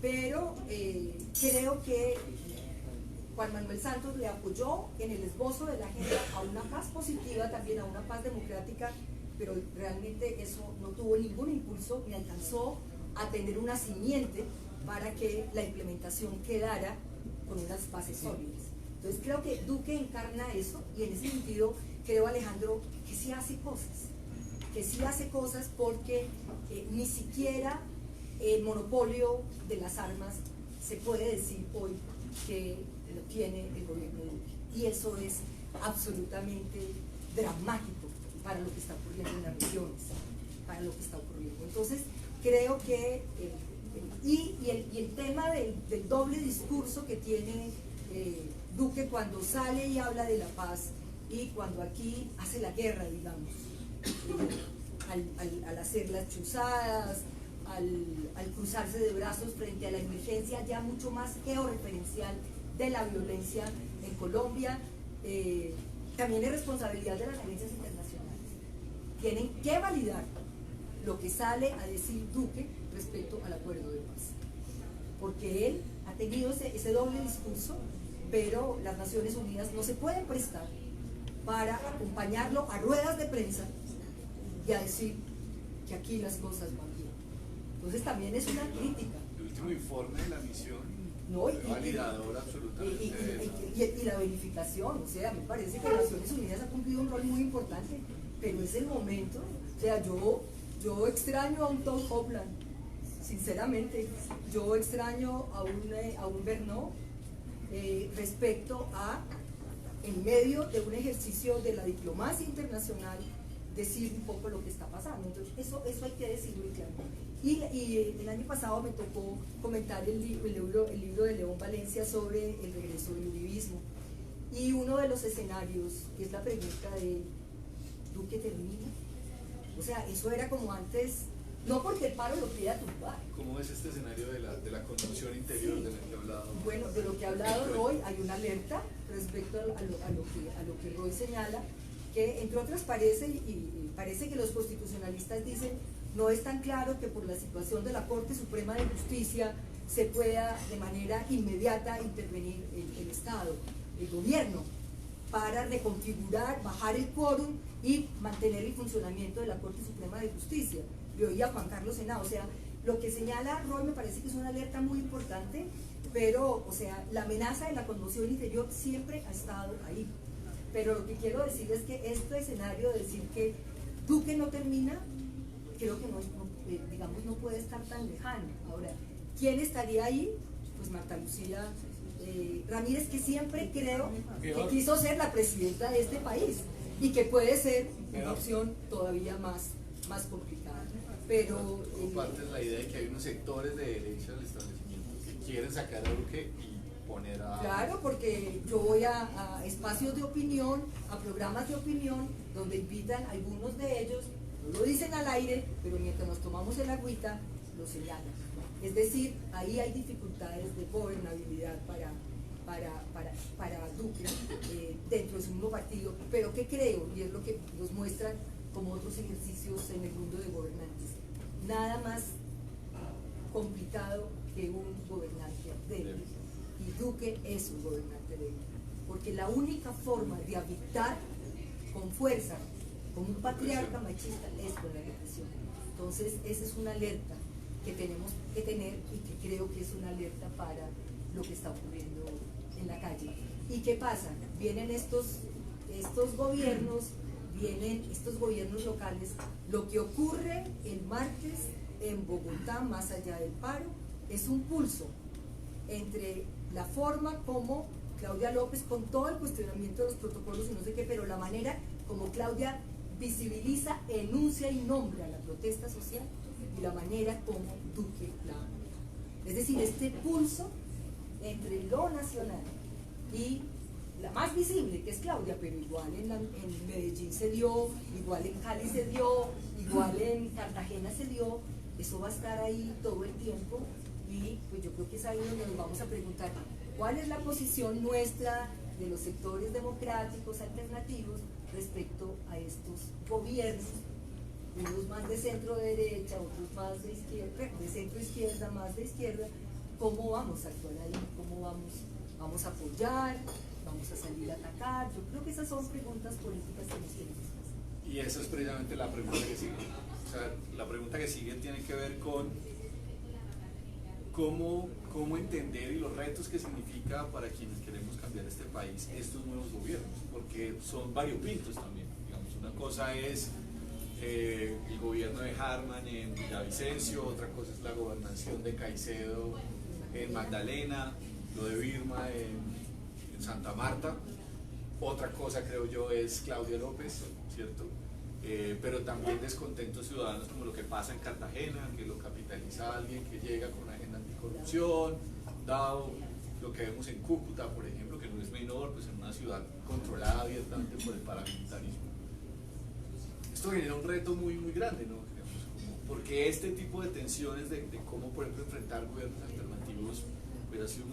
Pero creo que Juan Manuel Santos le apoyó en el esbozo de la agenda a una paz positiva, también a una paz democrática, pero realmente eso no tuvo ningún impulso ni alcanzó a tener una simiente para que la implementación quedara con unas bases sólidas. Entonces creo que Duque encarna eso y en ese sentido creo, Alejandro, que sí hace cosas porque ni siquiera el monopolio de las armas se puede decir hoy que lo tiene el gobierno de Duque. Y eso es absolutamente dramático para lo que está ocurriendo en las regiones, para lo que está ocurriendo. Entonces, creo que, el tema del doble discurso que tiene Duque cuando sale y habla de la paz y cuando aquí hace la guerra, digamos, al hacer las chuzadas, al cruzarse de brazos frente a la emergencia ya mucho más georreferencial de la violencia en Colombia, también es responsabilidad de las agencias internacionales. Tienen que validar lo que sale a decir Duque respecto al acuerdo de paz, porque él ha tenido ese doble discurso, pero las Naciones Unidas no se pueden prestar para acompañarlo a ruedas de prensa y a decir que aquí las cosas van bien. Entonces también es una crítica. El último informe de la misión No, validador absolutamente. Y la verificación, o sea, me parece que Naciones Unidas ha cumplido un rol muy importante, pero es el momento, o sea, yo extraño a un Tom Hopland, sinceramente, yo extraño a un Bernot respecto a, en medio de un ejercicio de la diplomacia internacional, decir un poco lo que está pasando. Entonces, eso hay que decirlo y claro. Y el año pasado me tocó comentar el libro de León Valencia sobre el regreso del uribismo. Y uno de los escenarios es la pregunta de ¿Duque termina? O sea, eso era como antes, no porque el paro lo quiera tumbar. ¿Cómo es este escenario de la conmoción interior de la que he hablado? Bueno, de lo que ha hablado Roy, hay una alerta respecto a lo que Roy señala, que entre otras parece que los constitucionalistas dicen no es tan claro que por la situación de la Corte Suprema de Justicia se pueda de manera inmediata intervenir el Estado, el gobierno, para reconfigurar, bajar el quórum y mantener el funcionamiento de la Corte Suprema de Justicia. Yo oía a Juan Carlos Henao, o sea, lo que señala Roy me parece que es una alerta muy importante, pero, o sea, la amenaza de la conmoción interior siempre ha estado ahí. Pero lo que quiero decir es que este escenario de decir que Duque no termina, creo que no puede estar tan lejano. Ahora, ¿quién estaría ahí? Pues Marta Lucía Ramírez, que siempre creo que quiso ser la presidenta de este país y que puede ser una opción todavía más complicada. Pero compartes la idea de que hay unos sectores de derecha del establecimiento que quieren sacar a Duque y poner a... Claro, porque yo voy a espacios de opinión, a programas de opinión, donde invitan a algunos de ellos, no lo dicen al aire, pero mientras nos tomamos el agüita, lo señalan. Es decir, ahí hay dificultades de gobernabilidad para Duque dentro de su mismo partido, pero que creo, y es lo que nos muestran como otros ejercicios en el mundo de gobernantes, nada más complicado que un gobernante débil. Y Duque es un gobernante débil, porque la única forma de habitar con fuerza, como un patriarca machista, es con la represión. Entonces, esa es una alerta que tenemos que tener y que creo que es una alerta para lo que está ocurriendo en la calle. ¿Y qué pasa? Vienen estos gobiernos, vienen estos gobiernos locales. Lo que ocurre el martes en Bogotá, más allá del paro, es un pulso entre la forma como Claudia López, con todo el cuestionamiento de los protocolos y no sé qué, pero la manera como Claudia visibiliza, enuncia y nombra la protesta social, y la manera como Duque la nombra. Es decir, este pulso entre lo nacional y la más visible, que es Claudia, pero igual en Medellín se dio, igual en Cali se dio, igual en Cartagena se dio, eso va a estar ahí todo el tiempo, y pues yo creo que es ahí donde nos vamos a preguntar cuál es la posición nuestra de los sectores democráticos alternativos respecto a estos gobiernos, unos más de centro derecha, otros más de izquierda, de centro izquierda, más de izquierda. ¿Cómo vamos a actuar ahí? ¿Cómo vamos a apoyar? ¿Vamos a salir a atacar? Yo creo que esas son preguntas políticas que nos tienen que hacer. Y esa es precisamente la pregunta que sigue. O sea, la pregunta que sigue tiene que ver con cómo entender y los retos que significa para quienes queremos cambiar este país estos nuevos gobiernos, porque son variopintos también. Digamos, una cosa es el gobierno de Harman en Villavicencio, otra cosa es la gobernación de Caicedo en Magdalena, lo de Birma en Santa Marta, otra cosa creo yo es Claudia López, ¿cierto? Pero también descontentos ciudadanos como lo que pasa en Cartagena, que lo capitaliza alguien que llega con una agenda anticorrupción, dado lo que vemos en Cúcuta, por ejemplo, que no es menor, pues en una ciudad controlada abiertamente por el paramilitarismo. Esto genera un reto muy, muy grande, ¿no? Porque este tipo de tensiones de cómo, por ejemplo, enfrentar gobiernos alternativos, pues ha sido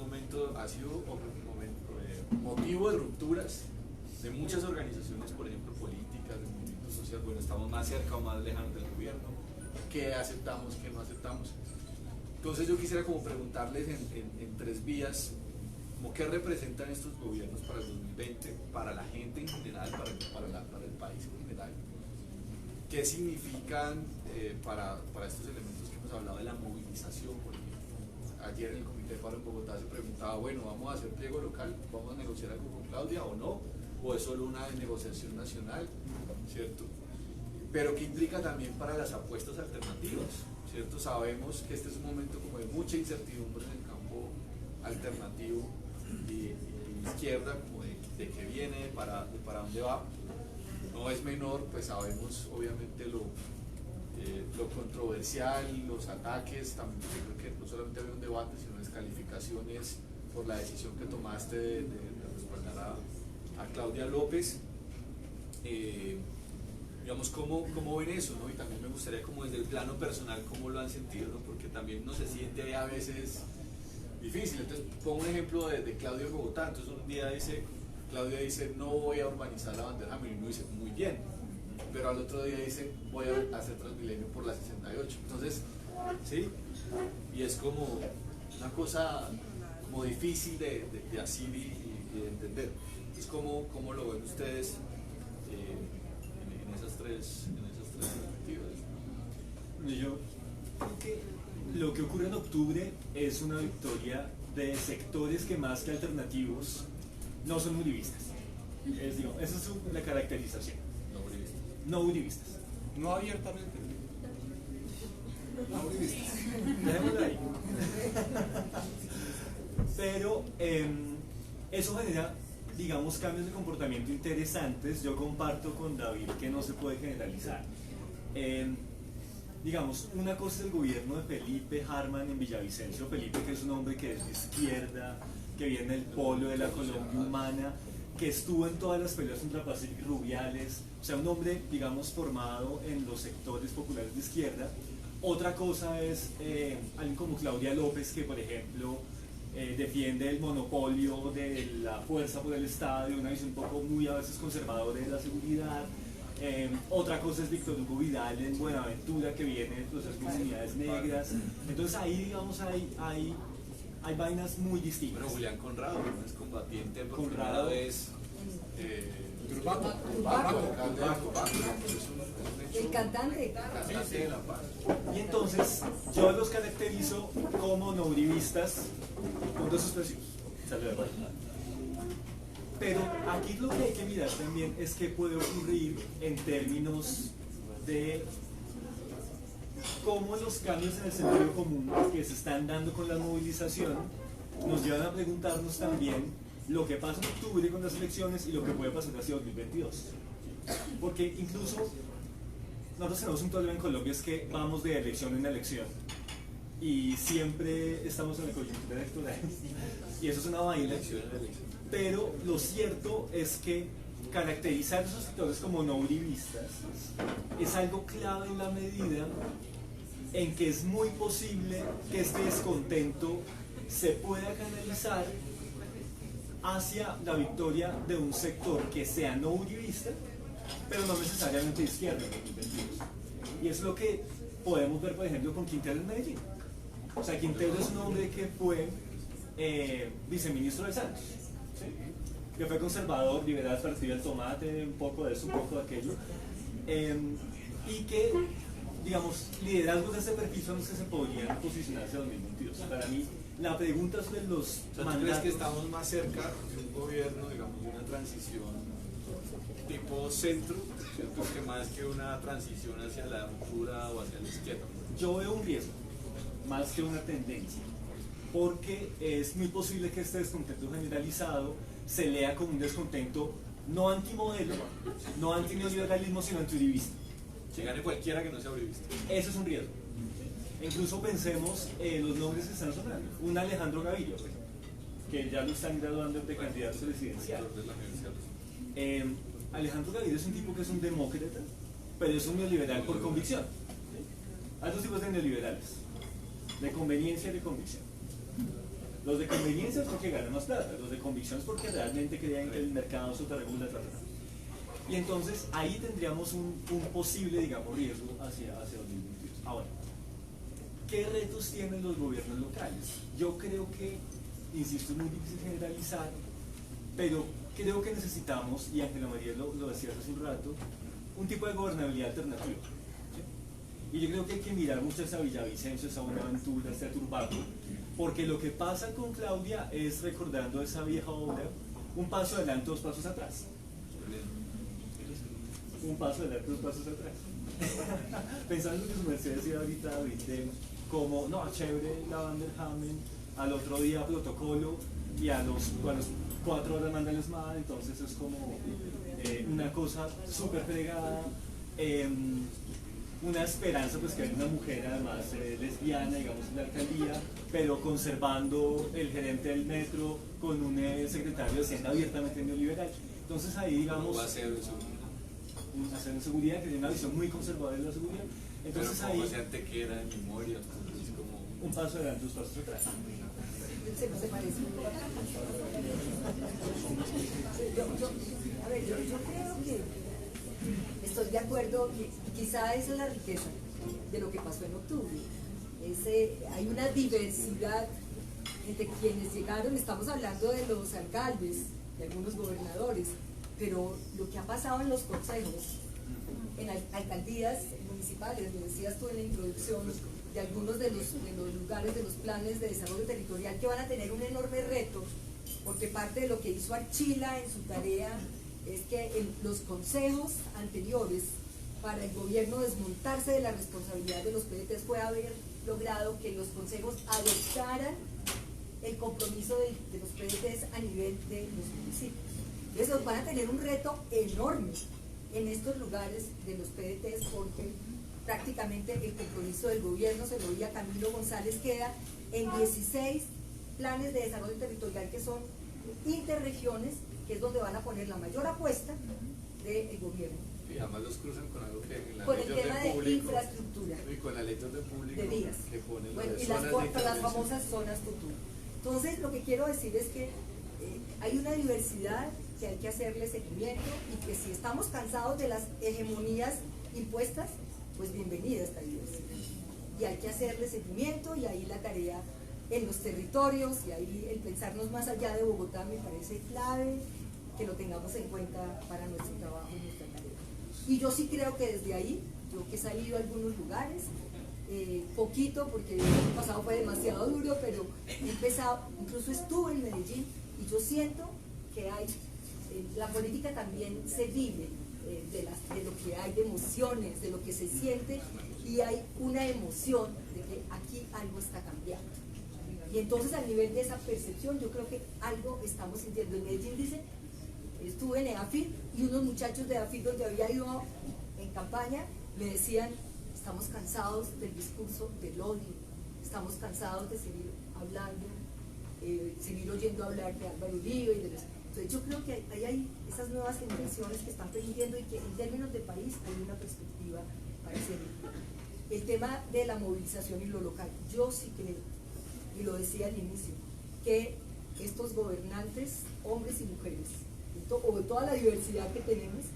motivo de rupturas de muchas organizaciones, por ejemplo, políticas, de movimientos sociales. Bueno, estamos más cerca o más lejanos del gobierno, qué aceptamos, qué no aceptamos. Entonces yo quisiera como preguntarles en tres vías, como qué representan estos gobiernos para el 2020, para la gente en general, para el país en general. ¿Qué significan para estos elementos que hemos hablado de la movilización, por ejemplo? Ayer en el Comité de Paro en Bogotá se preguntaba, bueno, ¿vamos a hacer pliego local? ¿Vamos a negociar algo con Claudia o no? ¿O es solo una negociación nacional? ¿Cierto? Pero ¿qué implica también para las apuestas alternativas? ¿Cierto? Sabemos que este es un momento como de mucha incertidumbre en el campo alternativo y izquierda, como de qué viene, para dónde va. No es menor, pues sabemos obviamente lo controversial, los ataques, también yo creo que no solamente había un debate, sino descalificaciones por la decisión que tomaste de respaldar a Claudia López. Digamos, ¿cómo ven eso? ¿No? Y también me gustaría como desde el plano personal cómo lo han sentido, ¿no? Porque también uno se siente a veces difícil. Entonces pongo un ejemplo de Claudia en Bogotá. Entonces un día Claudia dice no voy a urbanizar la bandera y uno dice muy bien, pero al otro día dice voy a hacer Transmilenio por la 68. Entonces, ¿sí? Y es como una cosa como difícil de así y de entender. Es como lo ven ustedes en esas tres perspectivas. Yo creo que lo que ocurre en octubre es una victoria de sectores que más que alternativos no son uribistas. Esa es la caracterización. No uribistas. No abiertamente. No uribistas. Dejémoslo ahí. Pero eso genera, digamos, cambios de comportamiento interesantes. Yo comparto con David que no se puede generalizar. Digamos, una cosa es el gobierno de Felipe Harman en Villavicencio. Felipe, que es un hombre que es de izquierda, que viene del polo de la Colombia humana, que estuvo en todas las peleas contra Pacífico y Rubiales, o sea, un hombre, digamos, formado en los sectores populares de izquierda. Otra cosa es alguien como Claudia López, que por ejemplo defiende el monopolio de la fuerza por el Estado, y una visión un poco muy a veces conservadora de la seguridad. Otra cosa es Víctor Hugo Vidal en Buenaventura, que viene de las comunidades negras. Entonces ahí, digamos, hay vainas muy distintas. Bueno, Julián Conrado, un excombatiente por Conrado. primera vez. Turbaco. El cantante. Cantante de La Paz. Y entonces yo los caracterizo como no uribistas, puntos suspensivos. Saludos. Pero aquí lo que hay que mirar también es qué puede ocurrir en términos de cómo los cambios en el sentido común que se están dando con la movilización nos llevan a preguntarnos también lo que pasa en octubre con las elecciones y lo que puede pasar hacia 2022. Porque incluso nosotros tenemos un problema en Colombia, es que vamos de elección en elección y siempre estamos en la coyuntura electoral y eso es una vaina. Pero lo cierto es que caracterizar esos sectores como no uribistas es algo clave en la medida en que es muy posible que este descontento se pueda canalizar hacia la victoria de un sector que sea no uribista, pero no necesariamente de izquierda en 2022. Y es lo que podemos ver, por ejemplo, con Quintero en Medellín. O sea, Quintero es un hombre que fue viceministro de Santos, ¿sí? Que fue conservador, liberal, partido del tomate, un poco de eso, un poco de aquello, y que, digamos, liderazgos de ese perfil son los que se podrían posicionarse en 2022. Para mí, la pregunta sobre los O sea, ¿tú crees mandatos... que estamos más cerca de un gobierno, digamos, de una transición tipo centro, ¿cierto? Que más que una transición hacia la ruptura o hacia la izquierda? Yo veo un riesgo, más que una tendencia, porque es muy posible que este descontento generalizado se lea como un descontento no antimodelo, no antineoliberalismo, sino antiuribista. Que gane cualquiera que no sea uribista. Eso es un riesgo. Incluso pensemos los nombres que están sonando. Un Alejandro Gaviria, que ya lo están graduando de candidato presidencial. De la Universidad. Alejandro Gaviria es un tipo que es un demócrata, pero es un neoliberal por convicción. ¿Sí? Hay dos tipos de neoliberales, de conveniencia y de convicción. Los de conveniencia es porque ganan más plata, los de convicción es porque realmente creen que el mercado se autorregula, etc. Y entonces ahí tendríamos un posible, digamos, riesgo hacia 2022. Ahora, ¿qué retos tienen los gobiernos locales? Yo creo que, insisto, es muy difícil generalizar, pero creo que necesitamos, y Ángela María lo decía hace un rato, un tipo de gobernabilidad alternativa. ¿Sí? Y yo creo que hay que mirar mucho hacia Villavicencio, hacia Buenaventura, hacia Turbaco, porque lo que pasa con Claudia es, recordando esa vieja obra, un paso adelante, dos pasos atrás. Un paso adelante, dos pasos atrás. Pensando que su merced decía ahorita, David, como, no, chévere la Van der Hamen, al otro día protocolo, y a las 4 horas mandan el SMAD, entonces es como una cosa súper fregada, una esperanza pues que hay una mujer además lesbiana, digamos, en la alcaldía, pero conservando el gerente del metro con un secretario de Hacienda abiertamente neoliberal. Entonces ahí, digamos, va a ser eso? una seguridad que tiene una visión muy conservadora de la seguridad. Entonces pero ahí como se antequera en memoria, entonces es como... un paso adelante, dos pasos atrás. Se parece. Yo creo que estoy de acuerdo que quizá esa es la riqueza de lo que pasó en octubre. Hay una diversidad entre quienes llegaron, estamos hablando de los alcaldes, de algunos gobernadores, pero lo que ha pasado en los consejos, en alcaldías municipales, lo decías tú en la introducción, de algunos de los lugares, de los planes de desarrollo territorial, que van a tener un enorme reto, porque parte de lo que hizo Archila en su tarea es que en los consejos anteriores, para el gobierno desmontarse de la responsabilidad de los PDTs, fue haber logrado que los consejos adoptaran el compromiso de los PDTs a nivel de los municipios. Entonces van a tener un reto enorme en estos lugares de los PDTs, porque prácticamente el compromiso del gobierno, se lo oía Camilo González, queda en 16 planes de desarrollo territorial que son interregiones, que es donde van a poner la mayor apuesta del gobierno. Y además los cruzan con algo que en la Con ley el de tema orden de público, infraestructura. y con la ley de orden público De vías. que pone Bueno, y zonas de las intervención. famosas zonas futuras. Entonces, lo que quiero decir es que hay una diversidad que hay que hacerle seguimiento y que si estamos cansados de las hegemonías impuestas, pues bienvenida esta diversidad. Y hay que hacerle seguimiento y ahí la tarea en los territorios y ahí el pensarnos más allá de Bogotá me parece clave que lo tengamos en cuenta para nuestro trabajo y nuestra tarea. Y yo sí creo que desde ahí, yo que he salido a algunos lugares, poquito porque el año pasado fue demasiado duro, pero he empezado, incluso estuve en Medellín y yo siento que hay, la política también se vive de lo que hay, de emociones, de lo que se siente y hay una emoción de que aquí algo está cambiando. Y entonces a nivel de esa percepción yo creo que algo estamos sintiendo. En Medellín dice, estuve en EAFID y unos muchachos de EAFID donde había ido en campaña me decían, estamos cansados del discurso del odio, estamos cansados de seguir hablando, seguir oyendo hablar de Álvaro Uribe y de los... Entonces yo creo que ahí hay esas nuevas generaciones que están permitiendo y que en términos de país hay una perspectiva para seguir. El tema de la movilización y lo local, yo sí creo, y lo decía al inicio, que estos gobernantes, hombres y mujeres, o de toda la diversidad que tenemos,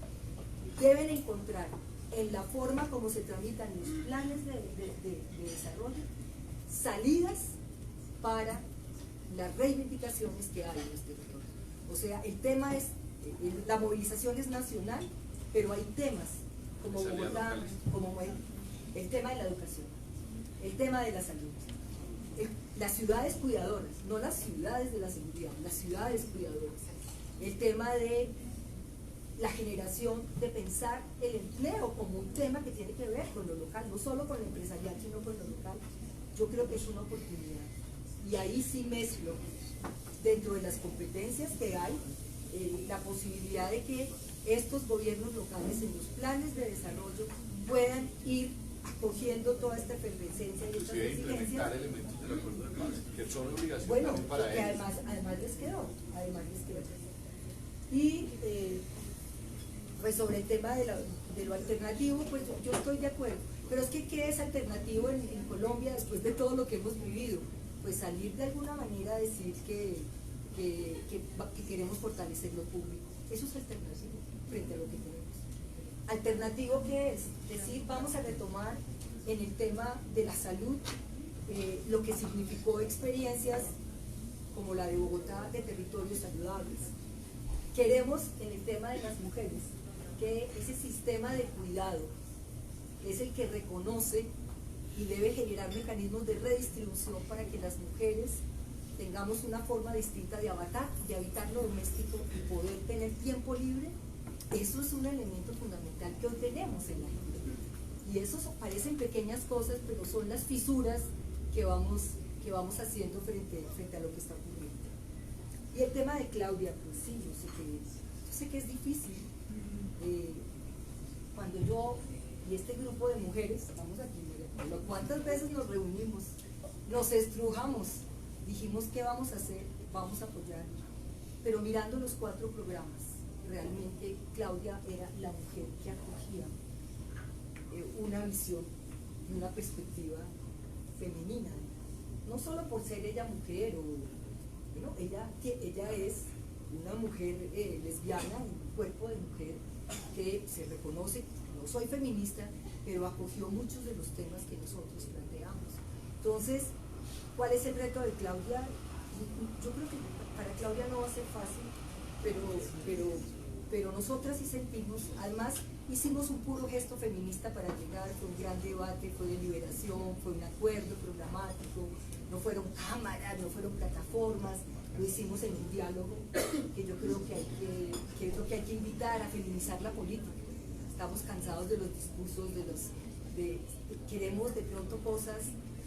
deben encontrar en la forma como se tramitan los planes de desarrollo, salidas para las reivindicaciones que hay en los territorios. O sea, el tema es, la movilización es nacional, pero hay temas como Bogotá, como el tema de la educación, el tema de la salud, las ciudades cuidadoras, no las ciudades de la seguridad, las ciudades cuidadoras, el tema de la generación de pensar el empleo como un tema que tiene que ver con lo local, no solo con lo empresarial, sino con lo local. Yo creo que es una oportunidad. Y ahí sí mezclo, dentro de las competencias que hay, la posibilidad de que estos gobiernos locales en los planes de desarrollo puedan ir acogiendo toda esta efervescencia y estas exigencias. Implementar elementos del acuerdo de paz, que son obligaciones Bueno, también para que ellos. además les quedó. Y pues sobre el tema de lo alternativo, pues yo estoy de acuerdo. Pero es que ¿qué es alternativo en Colombia después de todo lo que hemos vivido? Pues salir de alguna manera a decir que queremos fortalecer lo público. Eso es alternativo frente a lo que tenemos. ¿Alternativo qué es? Decir, vamos a retomar en el tema de la salud lo que significó experiencias como la de Bogotá de territorios saludables. Queremos en el tema de las mujeres que ese sistema de cuidado es el que reconoce y debe generar mecanismos de redistribución para que las mujeres tengamos una forma distinta de habitar lo doméstico y poder tener tiempo libre. Eso es un elemento fundamental que hoy tenemos en la vida. Y eso parecen pequeñas cosas, pero son las fisuras que vamos haciendo frente a lo que está ocurriendo. Y el tema de Claudia, pues sí, yo sé que es difícil. Cuando yo y este grupo de mujeres, estamos aquí, María, ¿cuántas veces nos reunimos? Nos estrujamos, dijimos qué vamos a hacer, vamos a apoyar. Pero mirando los 4 programas, realmente Claudia era la mujer que acogía una visión y una perspectiva femenina, no solo por ser ella mujer, ¿no? ella es una mujer lesbiana, un cuerpo de mujer que se reconoce, no soy feminista, pero acogió muchos de los temas que nosotros planteamos. Entonces, ¿cuál es el reto de Claudia? Yo creo que para Claudia no va a ser fácil, pero nosotras sí sentimos, además hicimos un puro gesto feminista para llegar, fue un gran debate, fue deliberación, fue un acuerdo programático, no fueron cámaras, no fueron plataformas, lo hicimos en un diálogo que yo creo que es lo que hay que invitar a feminizar la política. Estamos cansados de los discursos, queremos de pronto cosas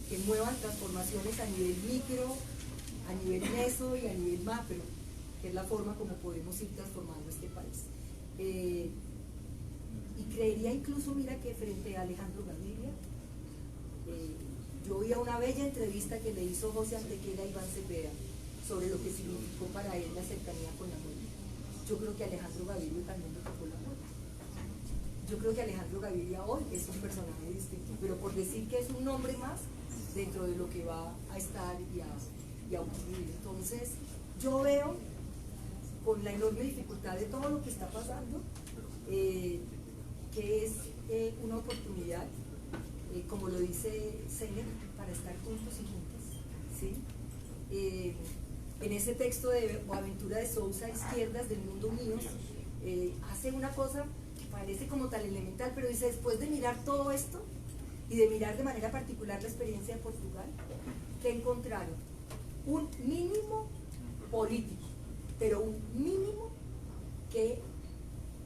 que muevan transformaciones a nivel micro, a nivel meso y a nivel macro, que es la forma como podemos ir transformando este país. Y creería incluso, mira, que frente a Alejandro Gaviria, yo oía una bella entrevista que le hizo José Antequera a Iván Cepeda sobre lo que significó para él la cercanía con la muerte. Yo creo que Alejandro Gaviria también lo tocó la muerte. Yo creo que Alejandro Gaviria hoy es un personaje distinto, pero por decir que es un nombre más dentro de lo que va a estar y a ocurrir. Entonces, yo veo con la enorme dificultad de todo lo que está pasando, que es una oportunidad, como lo dice Zener, para estar juntos y juntas, ¿sí? En ese texto de Boaventura de Sousa, Izquierdas del Mundo Mío, hace una cosa que parece como tan elemental, pero dice, después de mirar todo esto y de mirar de manera particular la experiencia de Portugal, que encontraron un mínimo político, pero un mínimo que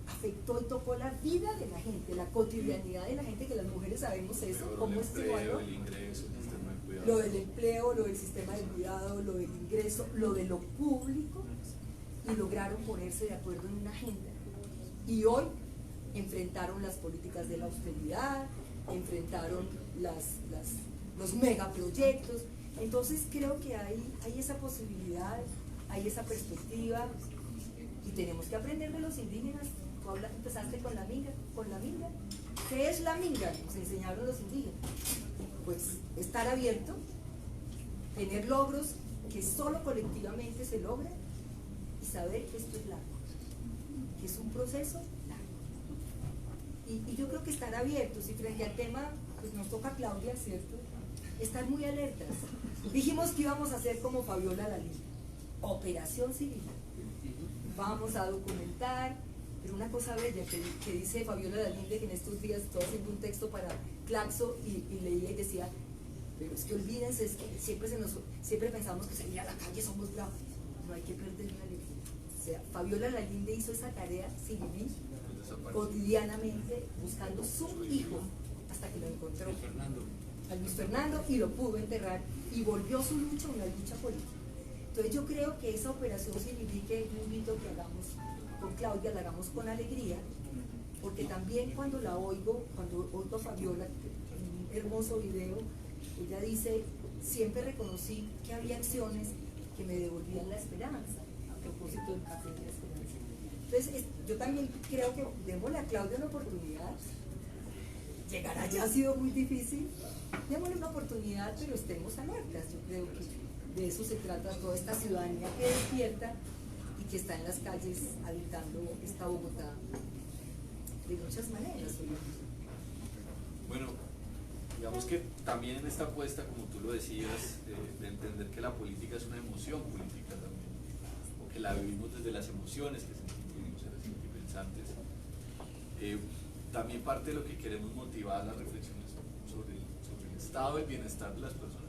afectó y tocó la vida de la gente, la cotidianidad de la gente, que las mujeres sabemos eso, cómo es el ingreso, el sistema de cuidado. lo del empleo, lo del sistema de cuidado, lo del ingreso, lo de lo público, y lograron ponerse de acuerdo en una agenda. Y hoy enfrentaron las políticas de la austeridad, enfrentaron los megaproyectos. Entonces creo que hay esa posibilidad, hay esa perspectiva, y tenemos que aprender de los indígenas. Tú empezaste con la minga. ¿Qué es la minga? Nos enseñaron los indígenas. Pues estar abierto, tener logros que solo colectivamente se logran, y saber que esto es largo, que es un proceso largo. Y yo creo que estar abiertos, y frente al tema, pues nos toca a Claudia, ¿cierto? Estar muy alertas. Dijimos que íbamos a hacer como Fabiola Lalín, operación civil. Vamos a documentar, pero una cosa bella que dice Fabiola Lalín, que en estos días estoy haciendo un texto para Claxo y leía y decía, pero es que olvídense, es que siempre pensamos que salir a la calle somos bravos, no hay que perder la alegría. O sea, Fabiola Lalín hizo esa tarea civil cotidianamente buscando su hijo hasta que lo encontró, a Luis Fernando, y lo pudo enterrar, y volvió su lucha una lucha política. Entonces yo creo que esa operación civil, que yo invito a que hagamos con Claudia, la hagamos con alegría, porque también cuando oigo a Fabiola, en un hermoso video, ella dice, siempre reconocí que había acciones que me devolvían la esperanza, a propósito del café de la esperanza. Entonces yo también creo que démosle a Claudia una oportunidad. Llegar allá ha sido muy difícil, démosle una oportunidad, pero estemos alertas. Yo creo que de eso se trata toda esta ciudadanía que despierta y que está en las calles habitando esta Bogotá de muchas maneras. Bueno, digamos que también en esta apuesta, como tú lo decías, de entender que la política es una emoción política también, o que la vivimos desde las emociones, que sentimos seres sentipensantes, también parte de lo que queremos motivar las reflexiones sobre el estado del bienestar de las personas.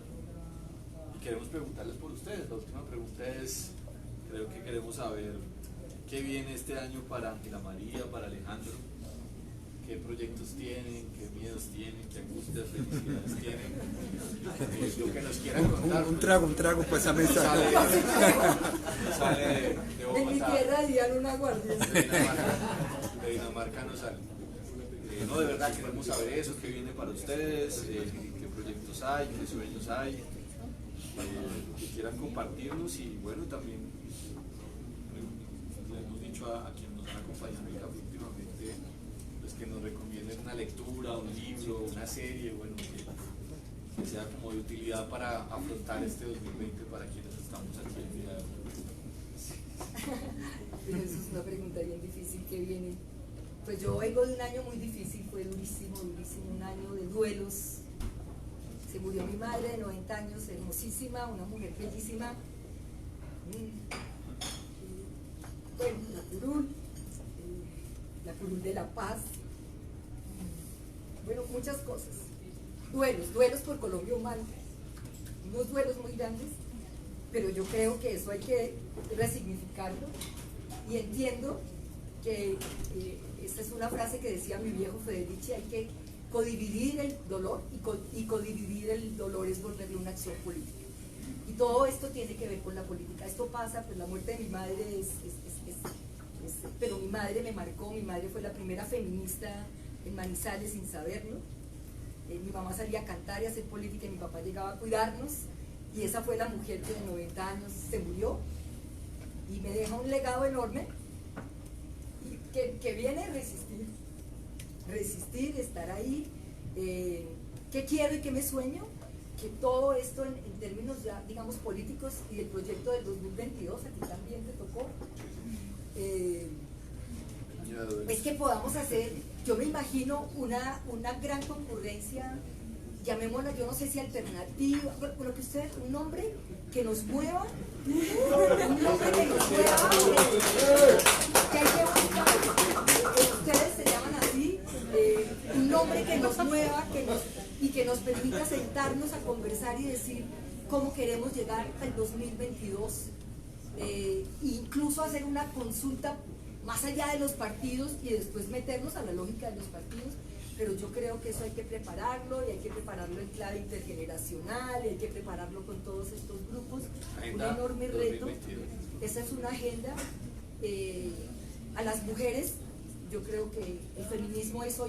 Y queremos preguntarles por ustedes. La última pregunta es, creo que queremos saber qué viene este año para Ángela María, para Alejandro, qué proyectos tienen, qué miedos tienen, qué angustias, felicidades tienen, lo que nos quieran contar. Un trago para esa mesa. Sale de Bogotá. En mi tierra dirían una guardia. De Dinamarca no sale. No, de verdad queremos saber eso, qué viene para ustedes, qué proyectos hay, qué sueños hay, que quieran compartirnos. Y bueno, también le hemos dicho a quienes nos han acompañado en el café últimamente, pues que nos recomienden una lectura, un libro, una serie, bueno, que sea como de utilidad para afrontar este 2020 para quienes estamos aquí el día de hoy. Pero eso es una pregunta bien difícil que viene. Pues yo vengo de un año muy difícil, fue durísimo, un año de duelos. Se murió mi madre de 90 años, hermosísima, una mujer bellísima. Bueno, la curul de la paz. Bueno, muchas cosas. Duelos por Colombia Humana. Unos duelos muy grandes, pero yo creo que eso hay que resignificarlo. Y entiendo que esta es una frase que decía mi viejo Federici, hay que codividir el dolor, y codividir el dolor es volverle una acción política. Y todo esto tiene que ver con la política. Esto pasa, pues la muerte de mi madre pero mi madre me marcó. Mi madre fue la primera feminista en Manizales sin saberlo. Mi mamá salía a cantar y a hacer política, y mi papá llegaba a cuidarnos, y esa fue la mujer que de 90 años se murió y me deja un legado enorme, y que viene a resistir, estar ahí. ¿Qué quiero y qué me sueño? que todo esto en términos ya, digamos, políticos y el proyecto del 2022, a ti también te tocó, es que podamos hacer, yo me imagino una gran concurrencia, llamémosla, yo no sé si alternativa, lo que usted, un nombre que nos mueva, un nombre que nos mueva, que hay que buscar, ustedes se llaman así, un nombre que nos mueva y que nos permita sentarnos a conversar y decir cómo queremos llegar al 2022, incluso hacer una consulta más allá de los partidos y después meternos a la lógica de los partidos, pero yo creo que eso hay que prepararlo y hay que prepararlo en clave intergeneracional y hay que prepararlo con todos estos grupos, un enorme reto, esa es una agenda. A las mujeres, yo creo que el feminismo es hoy